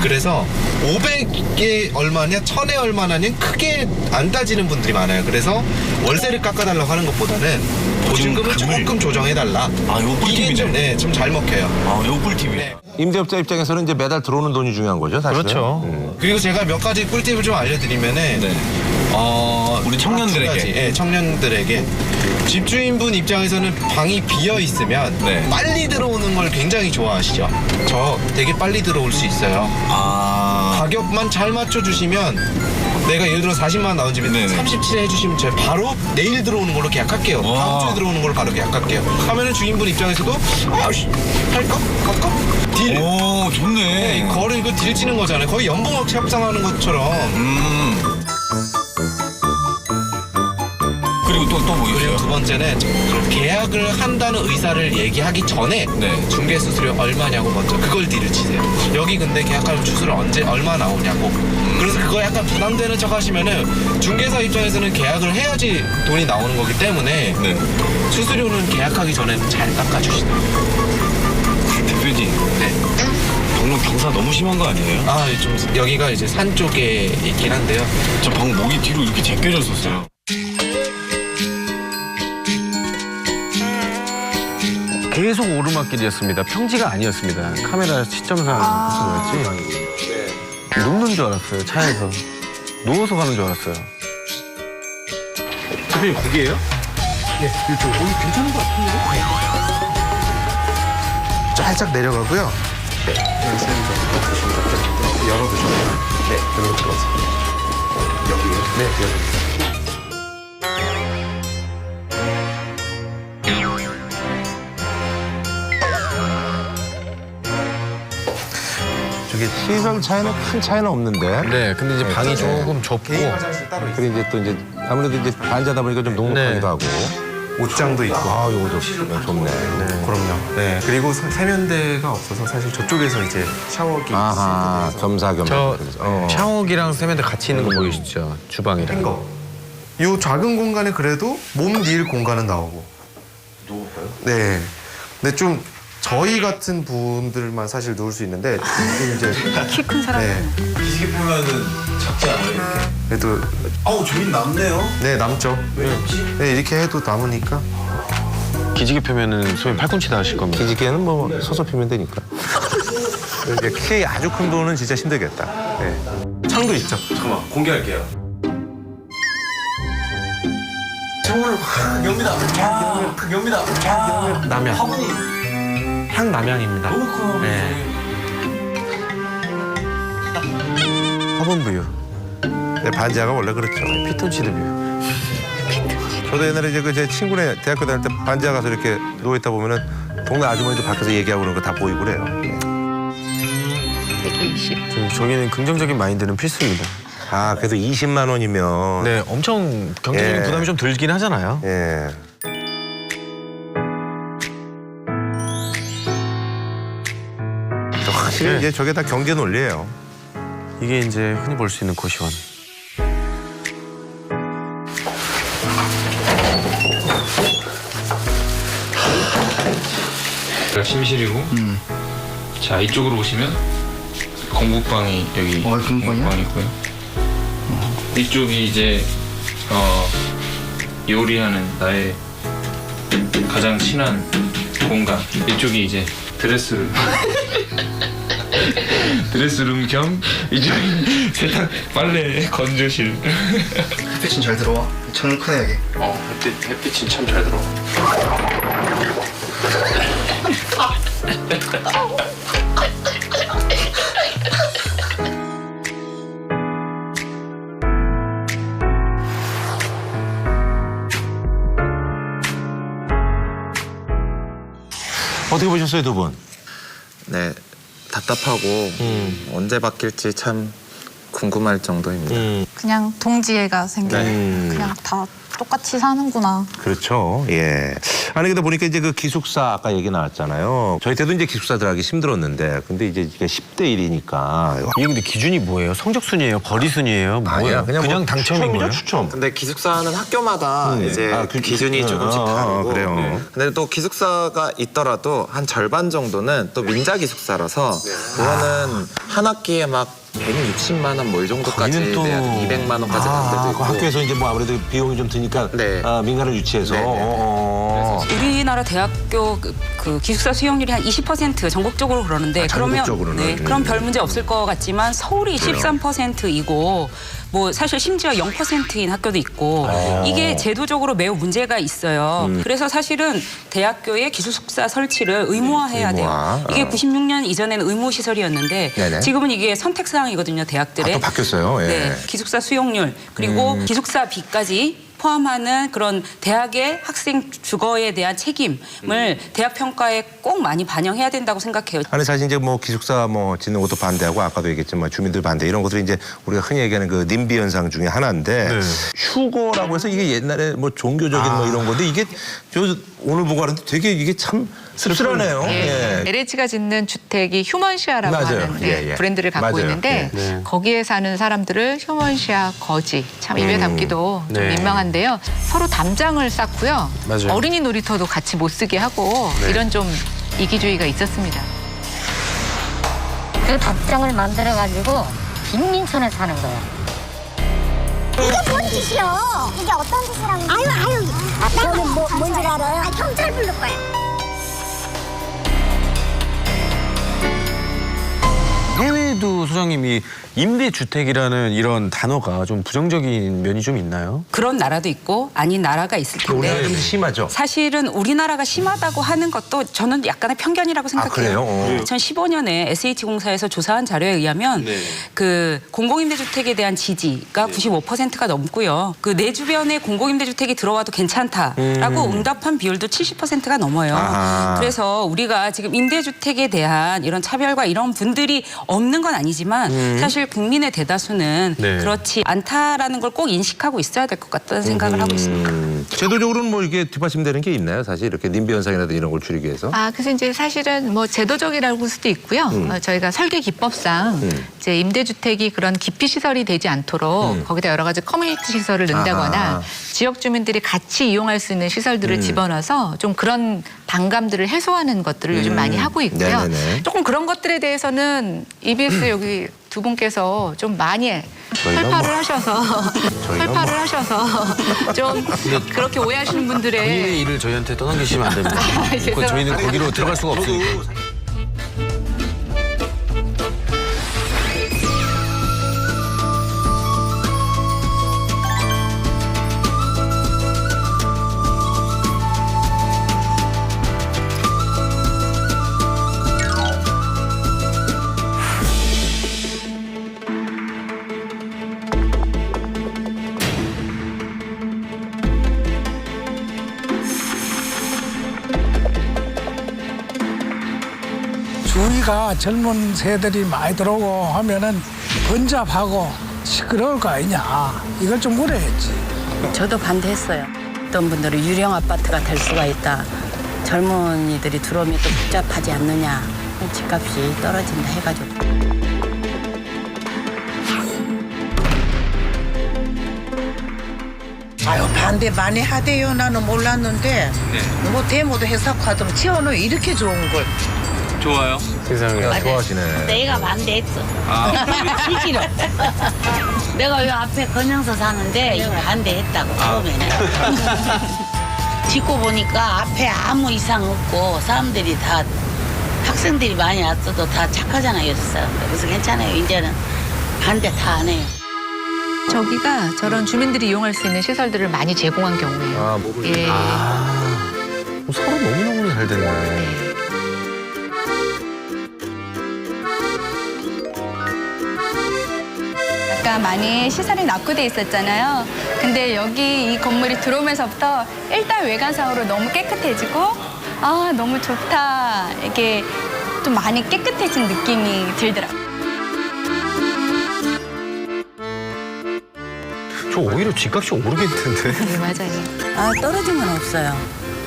[SPEAKER 17] 그래서 500에 얼마냐, 1000에 얼마냐는 크게 안 따지는 분들이 많아요. 그래서 월세를 깎아달라고 하는 것보다는 보증금을 조금 조정해달라.
[SPEAKER 15] 요 꿀팁이네.
[SPEAKER 17] 좀 잘 먹혀요.
[SPEAKER 15] 요 꿀팁이네.
[SPEAKER 1] 임대업자 입장에서는 이제 매달 들어오는 돈이 중요한 거죠, 사실은.
[SPEAKER 17] 그렇죠. 그리고 제가 몇 가지 꿀팁을 좀 알려드리면은
[SPEAKER 15] 우리 청년들에게.
[SPEAKER 17] 청년들에게 집주인분 입장에서는 방이 비어 있으면 빨리 들어오는 걸 굉장히 좋아하시죠. 저 되게 빨리 들어올 수 있어요. 가격만 잘 맞춰주시면 내가 예를 들어 40만 원 나온 집에 37에 해주시면 제가 바로 내일 들어오는 걸로 계약할게요. 다음 주에 들어오는 걸로 바로 계약할게요. 하면은 주인분 입장에서도 할까? 갈까? 딜.
[SPEAKER 15] 오, 좋네.
[SPEAKER 17] 네, 거래 이거 딜 치는 거잖아요. 거의 연봉업체 협상하는 것처럼.
[SPEAKER 15] 그리고 또 뭐였어요?
[SPEAKER 17] 그리고 두 번째는 계약을 한다는 의사를 얘기하기 전에 중개 수수료 얼마냐고 먼저 그걸 딜을 치세요. 여기 근데 계약하면 수수료 얼마 나오냐고. 그래서 그거 약간 부담되는 척 하시면은 중개사 입장에서는 계약을 해야지 돈이 나오는 거기 때문에 수수료는 계약하기 전에 잘 깎아주시더라고요.
[SPEAKER 15] 대표님. 방금 경사 너무 심한 거 아니에요?
[SPEAKER 17] 좀 여기가 이제 산 쪽에 있긴 한데요.
[SPEAKER 15] 저 방금 목이 뒤로 이렇게 제껴졌었어요.
[SPEAKER 2] 계속 오르막길이었습니다. 평지가 아니었습니다. 카메라 시점상 모습이었지. 눕는 줄 알았어요. 차에서. 누워서 가는 줄 알았어요. 대표님 거기에요?
[SPEAKER 12] 네, 이쪽. 괜찮은 것 같은데? 살짝 내려가고요. 열어두셔요. 네, 여기로 들어오세요. 여기요? 네, 여기.
[SPEAKER 1] 저게 시설 차이는 큰 차이는 없는데.
[SPEAKER 2] 네, 근데 이제 방이 조금 좁고.
[SPEAKER 1] 그리고 이제 또 이제 아무래도 이제 반자다 보니까 좀 넉넉하기도 하고.
[SPEAKER 12] 옷장도 있고.
[SPEAKER 1] 요거도 좋네.
[SPEAKER 12] 그럼요. 네. 그리고 세면대가 없어서 사실 저쪽에서 이제 샤워기.
[SPEAKER 1] 겸사겸사.
[SPEAKER 2] 샤워기랑 세면대 같이 있는 거 보이시죠? 주방이랑.
[SPEAKER 12] 이 작은 공간에 그래도 몸 닐 공간은 나오고.
[SPEAKER 17] 누울까요?
[SPEAKER 12] 네. 근데 좀 저희 같은 분들만 사실 누울 수 있는데 이제
[SPEAKER 4] 키 큰 사람.
[SPEAKER 12] 네.
[SPEAKER 15] 기지개 펴면은 작지 않아요, 이렇게?
[SPEAKER 12] 그래도
[SPEAKER 15] 저긴 남네요.
[SPEAKER 12] 네, 남죠.
[SPEAKER 15] 왜 남지?
[SPEAKER 12] 네, 이렇게 해도 남으니까.
[SPEAKER 2] 기지개 펴면은 소위 팔꿈치다 하실 겁니다.
[SPEAKER 1] 기지개는 뭐 서서 피면 되니까. 이제 키 아주 큰 분은 진짜 힘들겠다. 네.
[SPEAKER 12] 창도 있죠.
[SPEAKER 15] 잠깐만, 공개할게요. 창문을 극혐이다. 극혐이다.
[SPEAKER 12] 남양.
[SPEAKER 15] 화분이
[SPEAKER 12] 향남양입니다.
[SPEAKER 15] 너무 커요.
[SPEAKER 12] 네.
[SPEAKER 1] 화분 뷰. 네, 반지하가 원래 그렇죠.
[SPEAKER 2] 피톤치드 뷰.
[SPEAKER 1] 저도 옛날에 이제 그 제 친구네 대학교 다닐 때 반지하 가서 이렇게 누워 있다 보면은 동네 아주머니들 밖에서 얘기하고 그런 거 다 보이고 그래요.
[SPEAKER 2] 저기는 긍정적인 마인드는 필수입니다.
[SPEAKER 1] 그래도 20만 원이면.
[SPEAKER 2] 네, 엄청 경제적인 부담이 좀 들긴 하잖아요.
[SPEAKER 1] 예. 확실히 이제 저게 다 경제 논리예요.
[SPEAKER 2] 이게 이제 흔히 볼 수 있는 고시원.
[SPEAKER 16] 침실이고. 자, 이쪽으로 오시면 공부방이 여기 공부방이 있고요. 이쪽이 이제 요리하는 나의 가장 친한 공간. 이쪽이 이제 드레스룸. 드레스룸 겸 이쪽이 세탁, 빨래, 건조실.
[SPEAKER 18] 햇빛은 잘 들어와. 창문 크네 여기.
[SPEAKER 16] 햇빛은 참 잘 들어와.
[SPEAKER 1] 어떻게 보셨어요, 두 분?
[SPEAKER 19] 네, 답답하고 언제 바뀔지 참 궁금할 정도입니다.
[SPEAKER 14] 그냥 동지애가 생겨요.
[SPEAKER 1] 네.
[SPEAKER 14] 그냥 다 똑같이 사는구나.
[SPEAKER 1] 그렇죠. 예. 아니 근데 보니까 이제 그 기숙사 아까 얘기 나왔잖아요. 저희 때도 이제 기숙사 들어가기 힘들었는데 근데 이제 10대 1이니까
[SPEAKER 2] 이게 근데 기준이 뭐예요? 성적 순이에요? 거리 순이에요? 뭐예요? 그냥
[SPEAKER 1] 뭐
[SPEAKER 2] 당첨인 거예요?
[SPEAKER 1] 추첨.
[SPEAKER 19] 근데 기숙사는 학교마다 이제 기준이 조금씩 다르고
[SPEAKER 1] 그래요.
[SPEAKER 19] 근데 또 기숙사가 있더라도 한 절반 정도는 또 민자 기숙사라서 그거는 한 학기에 막 160만 원 뭐 이 정도까지
[SPEAKER 1] 거기는 또-
[SPEAKER 19] 내야 돼. 200만 원까지 갈 때도
[SPEAKER 1] 그
[SPEAKER 19] 있고.
[SPEAKER 1] 학교에서 이제 뭐 아무래도 비용이 좀 드니까 민간을 유치해서
[SPEAKER 9] 우리나라 대학교 그 기숙사 수용률이 한 20% 전국적으로 그러는데 그러면
[SPEAKER 1] 전국적으로는?
[SPEAKER 9] 그럼 별 문제 없을 것 같지만 서울이
[SPEAKER 1] 그래요.
[SPEAKER 9] 13%이고 뭐 사실 심지어 0%인 학교도 있고 이게 제도적으로 매우 문제가 있어요. 그래서 사실은 대학교의 기숙사 설치를 의무화해야
[SPEAKER 1] 의무화.
[SPEAKER 9] 돼요. 이게 96년 이전에는 의무 시설이었는데
[SPEAKER 1] 네네.
[SPEAKER 9] 지금은 이게 선택 사항이거든요, 대학들의.
[SPEAKER 1] 또 바뀌었어요. 예.
[SPEAKER 9] 네, 기숙사 수용률 그리고 기숙사비까지 포함하는 그런 대학의 학생 주거에 대한 책임을 대학 평가에 꼭 많이 반영해야 된다고 생각해요.
[SPEAKER 1] 아니 사실 이제 뭐 기숙사 뭐 짓는 것도 반대하고 아까도 얘기했지만 주민들 반대 이런 것들이 이제 우리가 흔히 얘기하는 그 님비 현상 중에 하나인데 휴거라고 해서 이게 옛날에 뭐 종교적인 뭐 이런 건데 이게 저 오늘 보고 하는데 되게 이게 참 씁쓸하네요. 예.
[SPEAKER 8] LH가 짓는 주택이 휴먼시아라고
[SPEAKER 1] 맞아요.
[SPEAKER 8] 하는
[SPEAKER 1] 예.
[SPEAKER 8] 브랜드를 갖고
[SPEAKER 1] 맞아요.
[SPEAKER 8] 있는데
[SPEAKER 1] 예.
[SPEAKER 8] 거기에 사는 사람들을 휴먼시아 거지 참 입에 담기도 좀
[SPEAKER 2] 네.
[SPEAKER 8] 민망한데요. 서로 담장을 쌓고요.
[SPEAKER 2] 맞아요.
[SPEAKER 8] 어린이 놀이터도 같이 못 쓰게 하고 이런 좀 이기주의가 있었습니다.
[SPEAKER 6] 그 답장을 만들어가지고 빈민촌에 사는 거야.
[SPEAKER 7] 이게 뭔 짓이요? 이게 어떤 짓이라고? 아유. 너는 뭔지 알아요? 경찰 부를 거야.
[SPEAKER 2] 해외도 소장님이 임대주택이라는 이런 단어가 좀 부정적인 면이 좀 있나요?
[SPEAKER 9] 그런 나라도 있고 아닌 나라가 있을 텐데
[SPEAKER 1] 우리나라 좀 심하죠.
[SPEAKER 9] 사실은 우리나라가 심하다고 하는 것도 저는 약간의 편견이라고 생각해요.
[SPEAKER 1] 그래요?
[SPEAKER 9] 2015년에 SH공사에서 조사한 자료에 의하면 그 공공임대주택에 대한 지지가 95%가 넘고요. 그 내 주변에 공공임대주택이 들어와도 괜찮다라고 응답한 비율도 70%가 넘어요.
[SPEAKER 1] 아하.
[SPEAKER 9] 그래서 우리가 지금 임대주택에 대한 이런 차별과 이런 분들이 없는 건 아니지만 사실 국민의 대다수는
[SPEAKER 1] 네.
[SPEAKER 9] 그렇지 않다라는 걸 꼭 인식하고 있어야 될 것 같다는 생각을 하고 있습니다.
[SPEAKER 1] 제도적으로는 뭐 이게 뒷받침되는 게 있나요? 사실 이렇게 님비 현상이라든지 이런 걸 줄이기 위해서.
[SPEAKER 8] 그래서 이제 사실은 뭐 제도적이라고 할 수도 있고요. 저희가 설계 기법상 이제 임대주택이 그런 기피 시설이 되지 않도록 거기다 여러 가지 커뮤니티 시설을 넣는다거나
[SPEAKER 1] 아하.
[SPEAKER 8] 지역 주민들이 같이 이용할 수 있는 시설들을 집어넣어서 좀 그런 반감들을 해소하는 것들을 요즘 많이 하고 있고요.
[SPEAKER 1] 네네네.
[SPEAKER 8] 조금 그런 것들에 대해서는 EBS 여기 두 분께서 좀 많이 펄파를 하셔서 좀 그렇게 오해하시는 분들의
[SPEAKER 2] 본인의 일을 저희한테 떠넘기시면 안 됩니다.
[SPEAKER 8] 죄송합니다.
[SPEAKER 2] 저희는 거기로 들어갈 수가 없으니까.
[SPEAKER 20] 주위가 젊은 새들이 많이 들어오고 하면은 번잡하고 시끄러울 거 아니냐. 이걸 좀 물어야지.
[SPEAKER 21] 저도 반대했어요. 어떤 분들은 유령 아파트가 될 수가 있다. 젊은이들이 들어오면 또 복잡하지 않느냐. 집값이 떨어진다 해가지고.
[SPEAKER 10] 아유 반대 많이 하대요. 나는 몰랐는데 뭐 데모도 해서 하더라고. 지원은 이렇게 좋은 걸.
[SPEAKER 2] 좋아요.
[SPEAKER 1] 세상에 좋아하시네.
[SPEAKER 21] 내가 반대했어. 싫어. 내가 요 앞에 건영서 사는데 이거 반대했다고 처음에는. 짓고 보니까 앞에 아무 이상 없고 사람들이 다 학생들이 많이 왔어도 다 착하잖아요. 그래서 괜찮아요. 이제는 반대 다 안 해요.
[SPEAKER 8] 저기가 저런 주민들이 이용할 수 있는 시설들을 많이 제공한 경우예요. 예.
[SPEAKER 2] 서로 너무너무 잘 됐네.
[SPEAKER 22] 약간 많이 시설이 낙후돼 있었잖아요. 근데 여기 이 건물이 들어오면서부터 일단 외관상으로 너무 깨끗해지고 너무 좋다. 이게 좀 많이 깨끗해진 느낌이 들더라고요.
[SPEAKER 2] 저 오히려 집값이 오르겠는데.
[SPEAKER 21] 네, 맞아요. 아, 떨어진 건 없어요.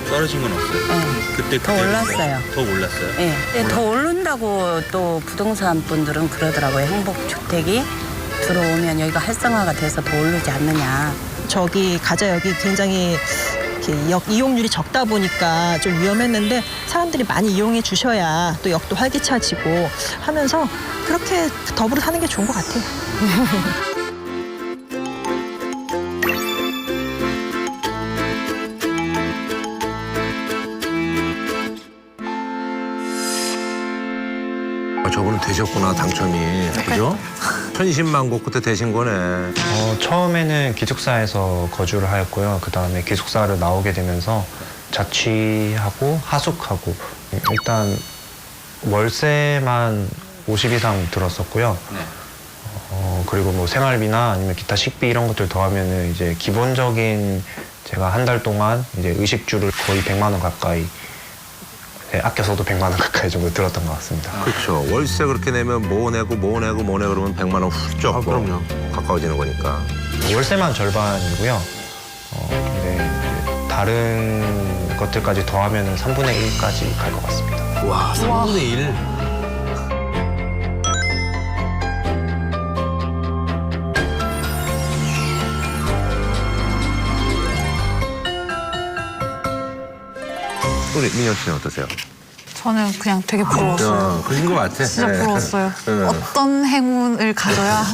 [SPEAKER 2] 떨어진 건 없어요.
[SPEAKER 21] 네.
[SPEAKER 2] 그때
[SPEAKER 21] 더 올랐어요.
[SPEAKER 2] 더 올랐어요?
[SPEAKER 21] 네. 근데 더 오른다고 또 부동산 분들은 그러더라고요. 행복주택이 들어오면 여기가 활성화가 돼서 더 오르지 않느냐.
[SPEAKER 3] 저기 가자역이 굉장히 이렇게 역 이용률이 적다 보니까 좀 위험했는데 사람들이 많이 이용해 주셔야 또 역도 활기차지고 하면서 그렇게 더불어 사는 게 좋은 것 같아요.
[SPEAKER 1] 저분은 되셨구나, 당첨이. 그죠? 천신만고 그때 되신 거네.
[SPEAKER 5] 처음에는 기숙사에서 거주를 하였고요. 그다음에 기숙사를 나오게 되면서 자취하고 하숙하고 일단 월세만 50 이상 들었었고요. 그리고 뭐 생활비나 아니면 기타 식비 이런 것들 더하면은 이제 기본적인 제가 한 달 동안 이제 의식주를 거의 100만 원 가까이 아껴서도 100만 원 가까이 정도 들었던 것 같습니다.
[SPEAKER 1] 그렇죠. 월세 그렇게 내면 뭐 내고 그러면 100만 원 훌쩍 그럼요. 가까워지는 거니까.
[SPEAKER 5] 월세만 절반이고요. 근데 다른 것들까지 더하면 3분의 1까지 갈 것 같습니다.
[SPEAKER 2] 와, 3분의 1.
[SPEAKER 1] 우리 민영 씨는 어떠세요?
[SPEAKER 14] 저는 그냥 되게 부러웠어요.
[SPEAKER 1] 그런 것 같아.
[SPEAKER 14] 진짜
[SPEAKER 1] 네.
[SPEAKER 14] 부러웠어요.
[SPEAKER 1] 네.
[SPEAKER 14] 어떤 행운을 가져야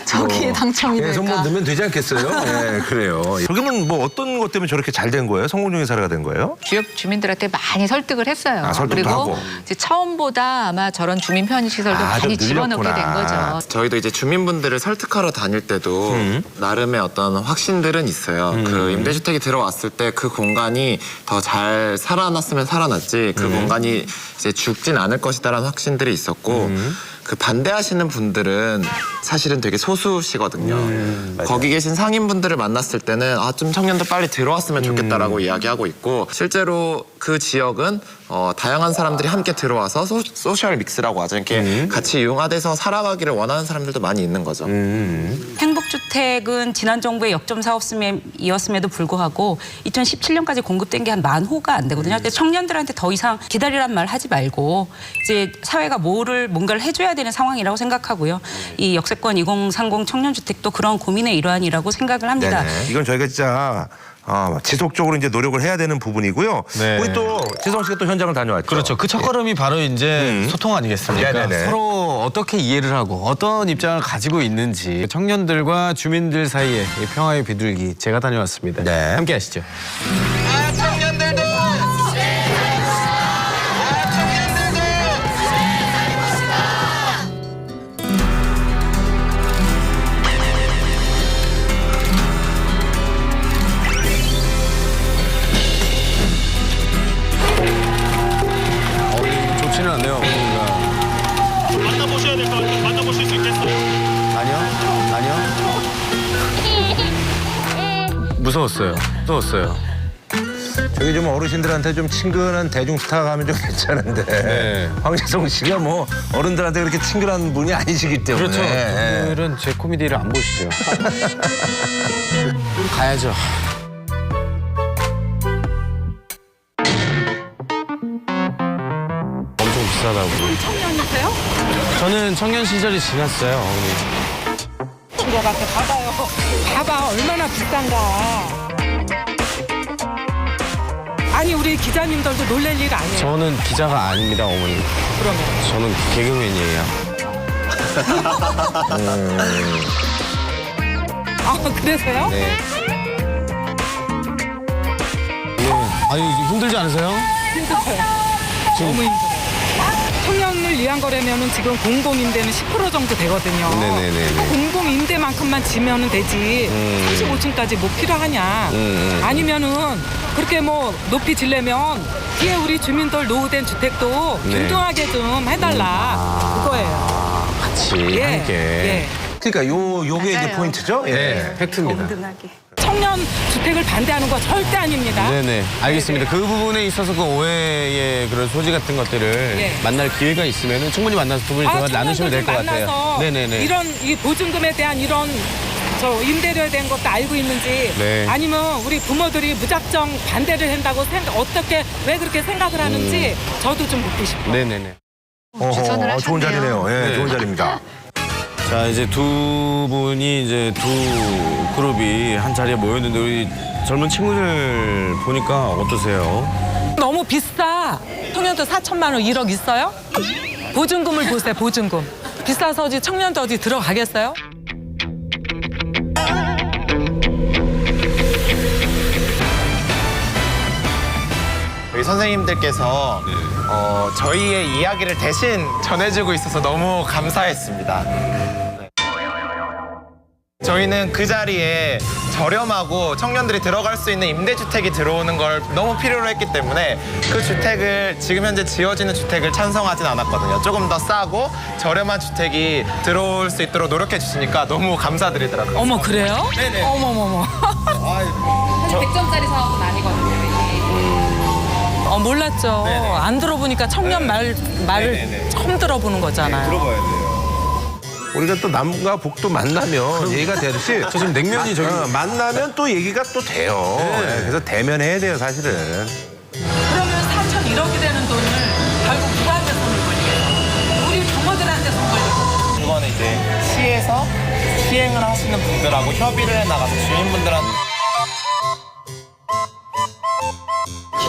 [SPEAKER 14] 저기에 당첨이 될까.
[SPEAKER 1] 계속 뭐 넣으면 되지 않겠어요? 네, 그래요. 그러면 뭐 어떤 것 때문에 저렇게 잘 된 거예요? 성공적인 사례가 된 거예요?
[SPEAKER 8] 지역 주민들한테 많이 설득을 했어요.
[SPEAKER 1] 설득도
[SPEAKER 8] 그리고
[SPEAKER 1] 하고.
[SPEAKER 8] 이제 처음보다 아마 저런 주민 편의 시설도
[SPEAKER 19] 좀
[SPEAKER 8] 많이 집어넣게 된 거죠.
[SPEAKER 19] 저희도 이제 주민분들을 설득하러 다닐 때도 나름의 어떤 확신들은 있어요. 그 임대주택이 들어왔을 때 그 공간이 더 잘 살아났으면 살아났지 그 공간이 이제 죽진 않을 것이다라는 확신들이 있었고 그 반대하시는 분들은 사실은 되게 소수시거든요. 거기 계신 상인분들을 만났을 때는 아, 좀 청년들 빨리 들어왔으면 좋겠다라고 이야기하고 있고 실제로 그 지역은 다양한 사람들이 함께 들어와서 소셜 믹스라고 하죠. 이렇게 같이 융화돼서 살아가기를 원하는 사람들도 많이 있는 거죠.
[SPEAKER 9] 행복주택은 지난 정부의 역점 사업이었음에도 불구하고 2017년까지 공급된 게 한 10,000호가 안 되거든요. 그래서 청년들한테 더 이상 기다리란 말 하지 말고 이제 사회가 뭔가를 해줘야 되는 상황이라고 생각하고요. 이 역세권 2030 청년주택도 그런 고민의 일환이라고 생각을 합니다.
[SPEAKER 1] 네네. 이건 저희가 진짜 지속적으로 이제 노력을 해야 되는 부분이고요.
[SPEAKER 2] 네.
[SPEAKER 1] 우리 또 지성 씨가 또 현장을 다녀왔죠.
[SPEAKER 2] 그렇죠. 그 첫걸음이 바로 이제 소통 아니겠습니까?
[SPEAKER 1] 네네네.
[SPEAKER 2] 서로 어떻게 이해를 하고 어떤 입장을 가지고 있는지 청년들과 주민들 사이의 이 평화의 비둘기 제가 다녀왔습니다.
[SPEAKER 1] 네.
[SPEAKER 2] 함께 하시죠.
[SPEAKER 11] 청년들도
[SPEAKER 2] 좋지는 않네요.
[SPEAKER 11] 만나보셔야 될 것 같아요. 만나보실 수 있겠어요?
[SPEAKER 2] 아니요. 무서웠어요.
[SPEAKER 1] 저기 좀 어르신들한테 좀 친근한 대중스타가 가면 좀 괜찮은데
[SPEAKER 2] 네.
[SPEAKER 1] 황재성 씨가 뭐 어른들한테 그렇게 친근한 분이 아니시기 때문에
[SPEAKER 2] 그렇죠. 오늘은 제 코미디를 안 보시죠. 가야죠. 엄청 비싸다고.
[SPEAKER 4] 청년이세요?
[SPEAKER 2] 저는 청년 시절이 지났어요, 어머니.
[SPEAKER 4] 것 같아. 봐봐요. 봐봐 얼마나 비싼가. 아니 우리 기자님들도 놀랄 일 아니에요.
[SPEAKER 2] 저는 기자가 아닙니다, 어머니.
[SPEAKER 4] 그러면
[SPEAKER 2] 저는 개그맨이에요.
[SPEAKER 4] 아 그러세요?
[SPEAKER 2] 네. 아니 힘들지 않으세요?
[SPEAKER 4] 힘들어요. 너무 힘들어요. 청년을 위한 거라면은 지금 공공임대는 10% 정도 되거든요.
[SPEAKER 2] 네네네.
[SPEAKER 4] 공공임대만큼만 지면은 되지. 35층까지 뭐 필요하냐. 아니면은 그렇게 뭐 높이 지려면 뒤에 우리 주민들 노후된 주택도
[SPEAKER 2] 네.
[SPEAKER 4] 균등하게 좀 해달라. 그거예요.
[SPEAKER 2] 같이
[SPEAKER 4] 예,
[SPEAKER 2] 함께.
[SPEAKER 4] 예.
[SPEAKER 1] 그러니까 요게 이제
[SPEAKER 8] 맞아요.
[SPEAKER 1] 포인트죠?
[SPEAKER 2] 네, 팩트입니다.
[SPEAKER 4] 청년 주택을 반대하는 거 절대 아닙니다.
[SPEAKER 2] 네네, 알겠습니다. 그 부분에 있어서 그 오해의 그런 소지 같은 것들을
[SPEAKER 4] 네.
[SPEAKER 2] 만날 기회가 있으면 충분히 만나서 두 분이 대화 나누시면 될 것 같아요.
[SPEAKER 4] 만나서
[SPEAKER 2] 네네네.
[SPEAKER 4] 이런 이 보증금에 대한 이런 저 임대료에 대한 것도 알고 있는지
[SPEAKER 2] 네.
[SPEAKER 4] 아니면 우리 부모들이 무작정 반대를 한다고 어떻게 왜 그렇게 생각을 하는지 저도 좀 묻고 싶어요.
[SPEAKER 2] 네네네.
[SPEAKER 1] 좋은 자리네요. 예,
[SPEAKER 2] 네.
[SPEAKER 1] 좋은 자리입니다.
[SPEAKER 2] 자, 이제 두 분이 이제 두 그룹이 한 자리에 모였는데 우리 젊은 친구들 보니까 어떠세요?
[SPEAKER 4] 너무 비싸. 청년도 4천만 원 1억 있어요? 보증금을 보세요. 보증금. 비싸서 어디 청년도 어디 들어가겠어요?
[SPEAKER 11] 우리 선생님들께서 저희의 이야기를 대신 전해주고 있어서 너무 감사했습니다. 네. 저희는 그 자리에 저렴하고 청년들이 들어갈 수 있는 임대주택이 들어오는 걸 너무 필요로 했기 때문에 그 주택을 지금 현재 지어지는 주택을 찬성하진 않았거든요. 조금 더 싸고 저렴한 주택이 들어올 수 있도록 노력해 주시니까 너무 감사드리더라고요.
[SPEAKER 4] 어머, 그래요?
[SPEAKER 11] 네네.
[SPEAKER 4] 어머머머.
[SPEAKER 9] 사실 100점짜리 사업은 아니거든요.
[SPEAKER 4] 몰랐죠.
[SPEAKER 11] 네네.
[SPEAKER 4] 안 들어보니까 청년 말을
[SPEAKER 11] 네네네.
[SPEAKER 4] 처음 들어보는 거잖아요.
[SPEAKER 11] 들어봐야 돼요.
[SPEAKER 1] 우리가 또 남과 북도 만나면 얘기가 되듯이
[SPEAKER 2] 저 지금 냉면이 저기
[SPEAKER 1] 만나면 또 얘기가 또 돼요.
[SPEAKER 2] 네.
[SPEAKER 1] 예, 그래서 대면해야 돼요, 사실은.
[SPEAKER 4] 그러면 4,100억이 되는 돈을 결국 누구한테 손을 걸리겠어? 우리 부모들한테 손 걸리고.
[SPEAKER 11] 그거는 이제 시에서 시행을 하시는 분들하고 협의를 해나가서 주민분들한테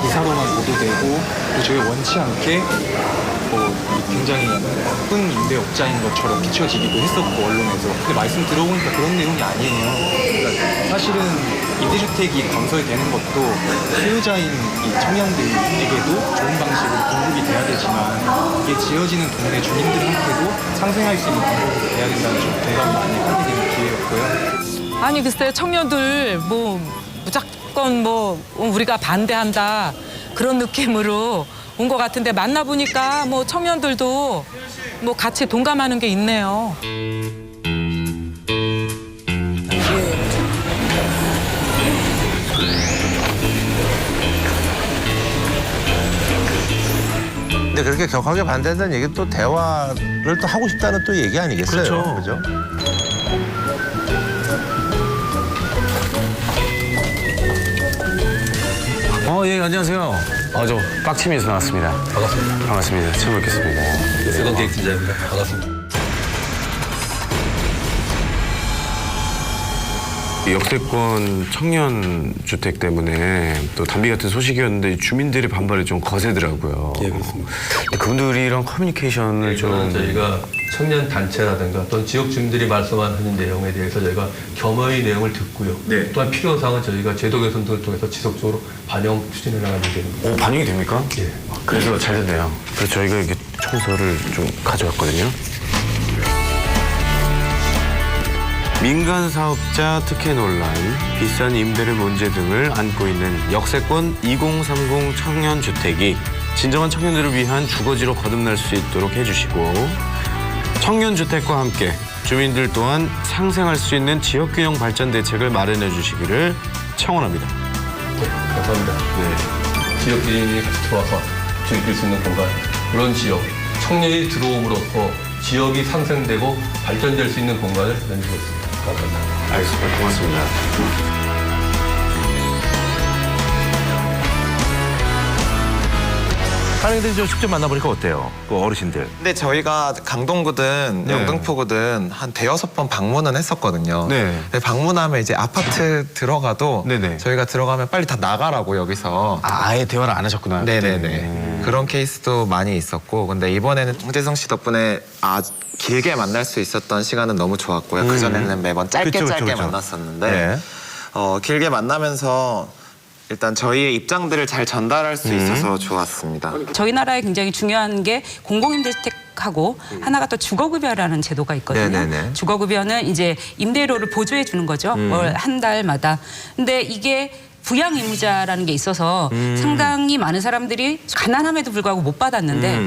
[SPEAKER 16] 기사로만 보도되고 또 저희 원치 않게 굉장히 나쁜 임대업자인 것처럼 비춰지기도 했었고 언론에서. 근데 말씀 들어보니까 그런 내용이 아니에요. 그러니까 사실은 임대주택이 건설되는 것도 수요자인 이 청년들에게도 좋은 방식으로 공급이 돼야 되지만 이게 지어지는 동네 주민들한테도 상생할 수 있는 방법이 돼야 된다는 좀 공감을 많이 하게 되는 기회였고요.
[SPEAKER 4] 아니 글쎄 청년들 뭐 무조건 뭐 우리가 반대한다 그런 느낌으로 온 것 같은데 만나보니까 뭐 청년들도 뭐 같이 동감하는 게 있네요.
[SPEAKER 1] 근데 그렇게 격하게 반대한다는 얘기는 또 대화를 또 하고 싶다는 또 얘기 아니겠어요?
[SPEAKER 2] 그렇죠.
[SPEAKER 1] 그죠?
[SPEAKER 2] 예, 안녕하세요. 저 빡침에서 나왔습니다. 반갑습니다. 반갑습니다. 처음 뵙겠습니다.
[SPEAKER 13] 세건 계획 팀장입니다. 반갑습니다.
[SPEAKER 2] 역세권 청년 주택 때문에 또 담비 같은 소식이었는데 주민들의 반발이 좀 거세더라고요.
[SPEAKER 13] 예, 그렇습니다.
[SPEAKER 2] 그분들이랑 커뮤니케이션을 좀
[SPEAKER 13] 저희가 청년 단체라든가 또는 지역 주민들이 말씀하는 내용에 대해서 저희가 겸허의 내용을 듣고요. 또한 필요 사항은 저희가 제도 개선 등을 통해서 지속적으로 반영 추진해 나가는 예정입니다.
[SPEAKER 2] 반영이 됩니까?
[SPEAKER 13] 예.
[SPEAKER 2] 그래서 잘 됐네요. 그래서 저희가 이렇게 청소를 좀 가져왔거든요. 민간 사업자 특혜 논란, 비싼 임대료 문제 등을 안고 있는 역세권 2030 청년주택이 진정한 청년들을 위한 주거지로 거듭날 수 있도록 해주시고 청년주택과 함께 주민들 또한 상생할 수 있는 지역균형 발전 대책을 마련해 주시기를 청원합니다.
[SPEAKER 13] 감사합니다. 네. 지역 주민이 같이 들어와서 즐길 수 있는 공간, 그런 지역, 청년이 들어옴으로써 지역이 상생되고 발전될 수 있는 공간을 만들고 있습니다. 감사합니다.
[SPEAKER 2] 알겠습니다. 고맙습니다.
[SPEAKER 1] 사장님들이 좀 직접 만나보니까 어때요? 그 어르신들.
[SPEAKER 11] 근데 저희가 강동구든
[SPEAKER 1] 네.
[SPEAKER 11] 영등포구든 한 대여섯 번 방문은 했었거든요.
[SPEAKER 1] 네.
[SPEAKER 11] 근데 방문하면 이제 아파트 들어가도
[SPEAKER 1] 네네.
[SPEAKER 11] 저희가 들어가면 빨리 다 나가라고 여기서.
[SPEAKER 2] 아예 대화를 안 하셨구나.
[SPEAKER 11] 네네네. 그런 케이스도 많이 있었고, 근데 이번에는 홍재성 씨 덕분에 길게 만날 수 있었던 시간은 너무 좋았고요. 그전에는 매번 짧게
[SPEAKER 1] 그쵸,
[SPEAKER 11] 짧게
[SPEAKER 1] 그쵸.
[SPEAKER 11] 만났었는데
[SPEAKER 1] 네.
[SPEAKER 11] 길게 만나면서 일단 저희의 입장들을 잘 전달할 수 있어서 좋았습니다.
[SPEAKER 9] 저희 나라에 굉장히 중요한 게 공공임대주택하고 하나가 또 주거급여라는 제도가 있거든요.
[SPEAKER 1] 네네네.
[SPEAKER 9] 주거급여는 이제 임대료를 보조해 주는 거죠. 월 한 달마다. 근데 이게 부양 의무자라는 게 있어서 상당히 많은 사람들이 가난함에도 불구하고 못 받았는데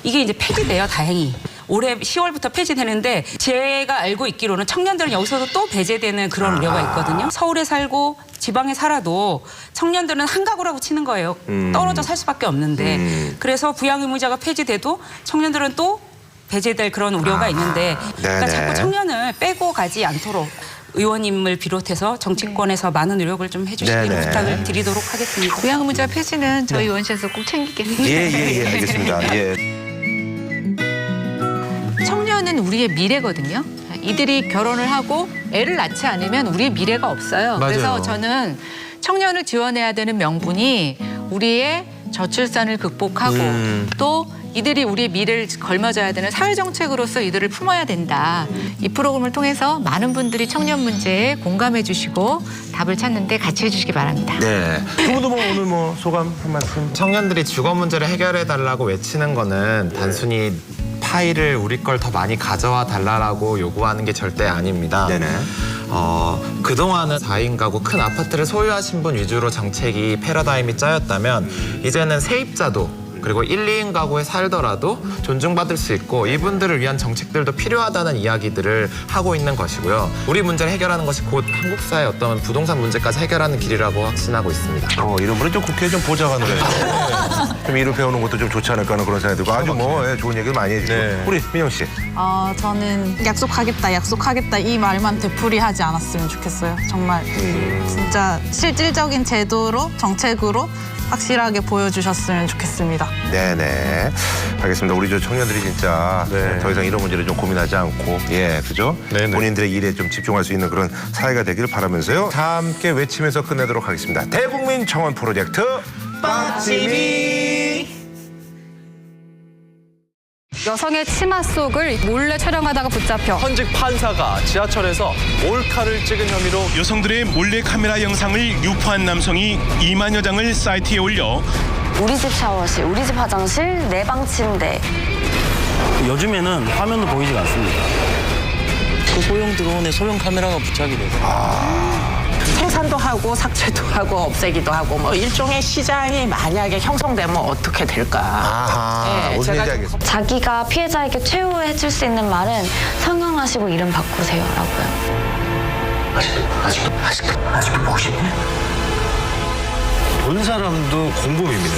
[SPEAKER 9] 이게 이제 폐지돼요, 다행히. 올해 10월부터 폐지되는데 제가 알고 있기로는 청년들은 여기서도 또 배제되는 그런 우려가 있거든요. 서울에 살고 지방에 살아도 청년들은 한 가구라고 치는 거예요. 떨어져 살 수밖에 없는데 그래서 부양 의무자가 폐지돼도 청년들은 또 배제될 그런 우려가 있는데 그러니까
[SPEAKER 1] 네네.
[SPEAKER 9] 자꾸 청년을 빼고 가지 않도록 의원님을 비롯해서 정치권에서 많은 노력을 좀 해주시기를
[SPEAKER 1] 네네.
[SPEAKER 9] 부탁을 드리도록 하겠습니다.
[SPEAKER 8] 부양무자 폐지는 저희 의원실에서 꼭 챙기겠습니다.
[SPEAKER 1] 예, 알겠습니다. 예.
[SPEAKER 8] 청년은 우리의 미래거든요. 이들이 결혼을 하고 애를 낳지 않으면 우리의 미래가 없어요.
[SPEAKER 1] 맞아요.
[SPEAKER 8] 그래서 저는 청년을 지원해야 되는 명분이 우리의 저출산을 극복하고 또 이들이 우리의 미래를 걸머져야 되는 사회정책으로서 이들을 품어야 된다. 이 프로그램을 통해서 많은 분들이 청년 문제에 공감해 주시고 답을 찾는데 같이 해주시기 바랍니다.
[SPEAKER 1] 네. 두 분도 뭐 오늘 뭐 소감 한 말씀.
[SPEAKER 19] 청년들이 주거 문제를 해결해 달라고 외치는 거는 단순히 파일을 우리 걸 더 많이 가져와 달라고 요구하는 게 절대 아닙니다.
[SPEAKER 1] 네네.
[SPEAKER 19] 그동안은 4인 가구 큰 아파트를 소유하신 분 위주로 정책이 패러다임이 짜였다면 이제는 세입자도 그리고 1, 2인 가구에 살더라도 존중받을 수 있고 이분들을 위한 정책들도 필요하다는 이야기들을 하고 있는 것이고요. 우리 문제를 해결하는 것이 곧 한국 사회의 어떤 부동산 문제까지 해결하는 길이라고 확신하고 있습니다.
[SPEAKER 1] 이런 분은 좀 국회에 좀 보좌관으로 해서 좀 일을 배우는 것도 좀 좋지 않을까 하는 그런 생각이 들고 아주 뭐 좋은 얘기를 많이 해주시고 우리 민영 씨.
[SPEAKER 14] 저는 약속하겠다 이 말만 되풀이하지 않았으면 좋겠어요. 정말 진짜 실질적인 제도로 정책으로 확실하게 보여주셨으면 좋겠습니다.
[SPEAKER 1] 네네. 알겠습니다. 우리 저 청년들이 진짜 더 이상 이런 문제를 좀 고민하지 않고 그죠? 본인들의 일에 좀 집중할 수 있는 그런 사회가 되기를 바라면서요. 다 함께 외치면서 끝내도록 하겠습니다. 대국민 청원 프로젝트 빠찌미.
[SPEAKER 15] 여성의 치마 속을 몰래 촬영하다가 붙잡혀
[SPEAKER 17] 현직 판사가 지하철에서 몰카를 찍은 혐의로
[SPEAKER 23] 여성들의 몰래카메라 영상을 유포한 남성이 2만여 장을 사이트에 올려
[SPEAKER 24] 우리 집 샤워실, 우리 집 화장실, 내 방 침대.
[SPEAKER 25] 요즘에는 화면도 보이지가 않습니다. 그 소형 드론에 소형 카메라가 부착이 돼서
[SPEAKER 10] 생산도 하고 삭제도 하고 없애기도 하고 뭐 일종의 시장이 만약에 형성되면 어떻게 될까?
[SPEAKER 1] 아하, 무슨 얘기 알겠습니다.
[SPEAKER 24] 자기가 피해자에게 최후해줄 수 있는 말은 성형하시고 이름 바꾸세요라고요.
[SPEAKER 25] 아직도 보고 싶네? 본 사람도 공범입니다.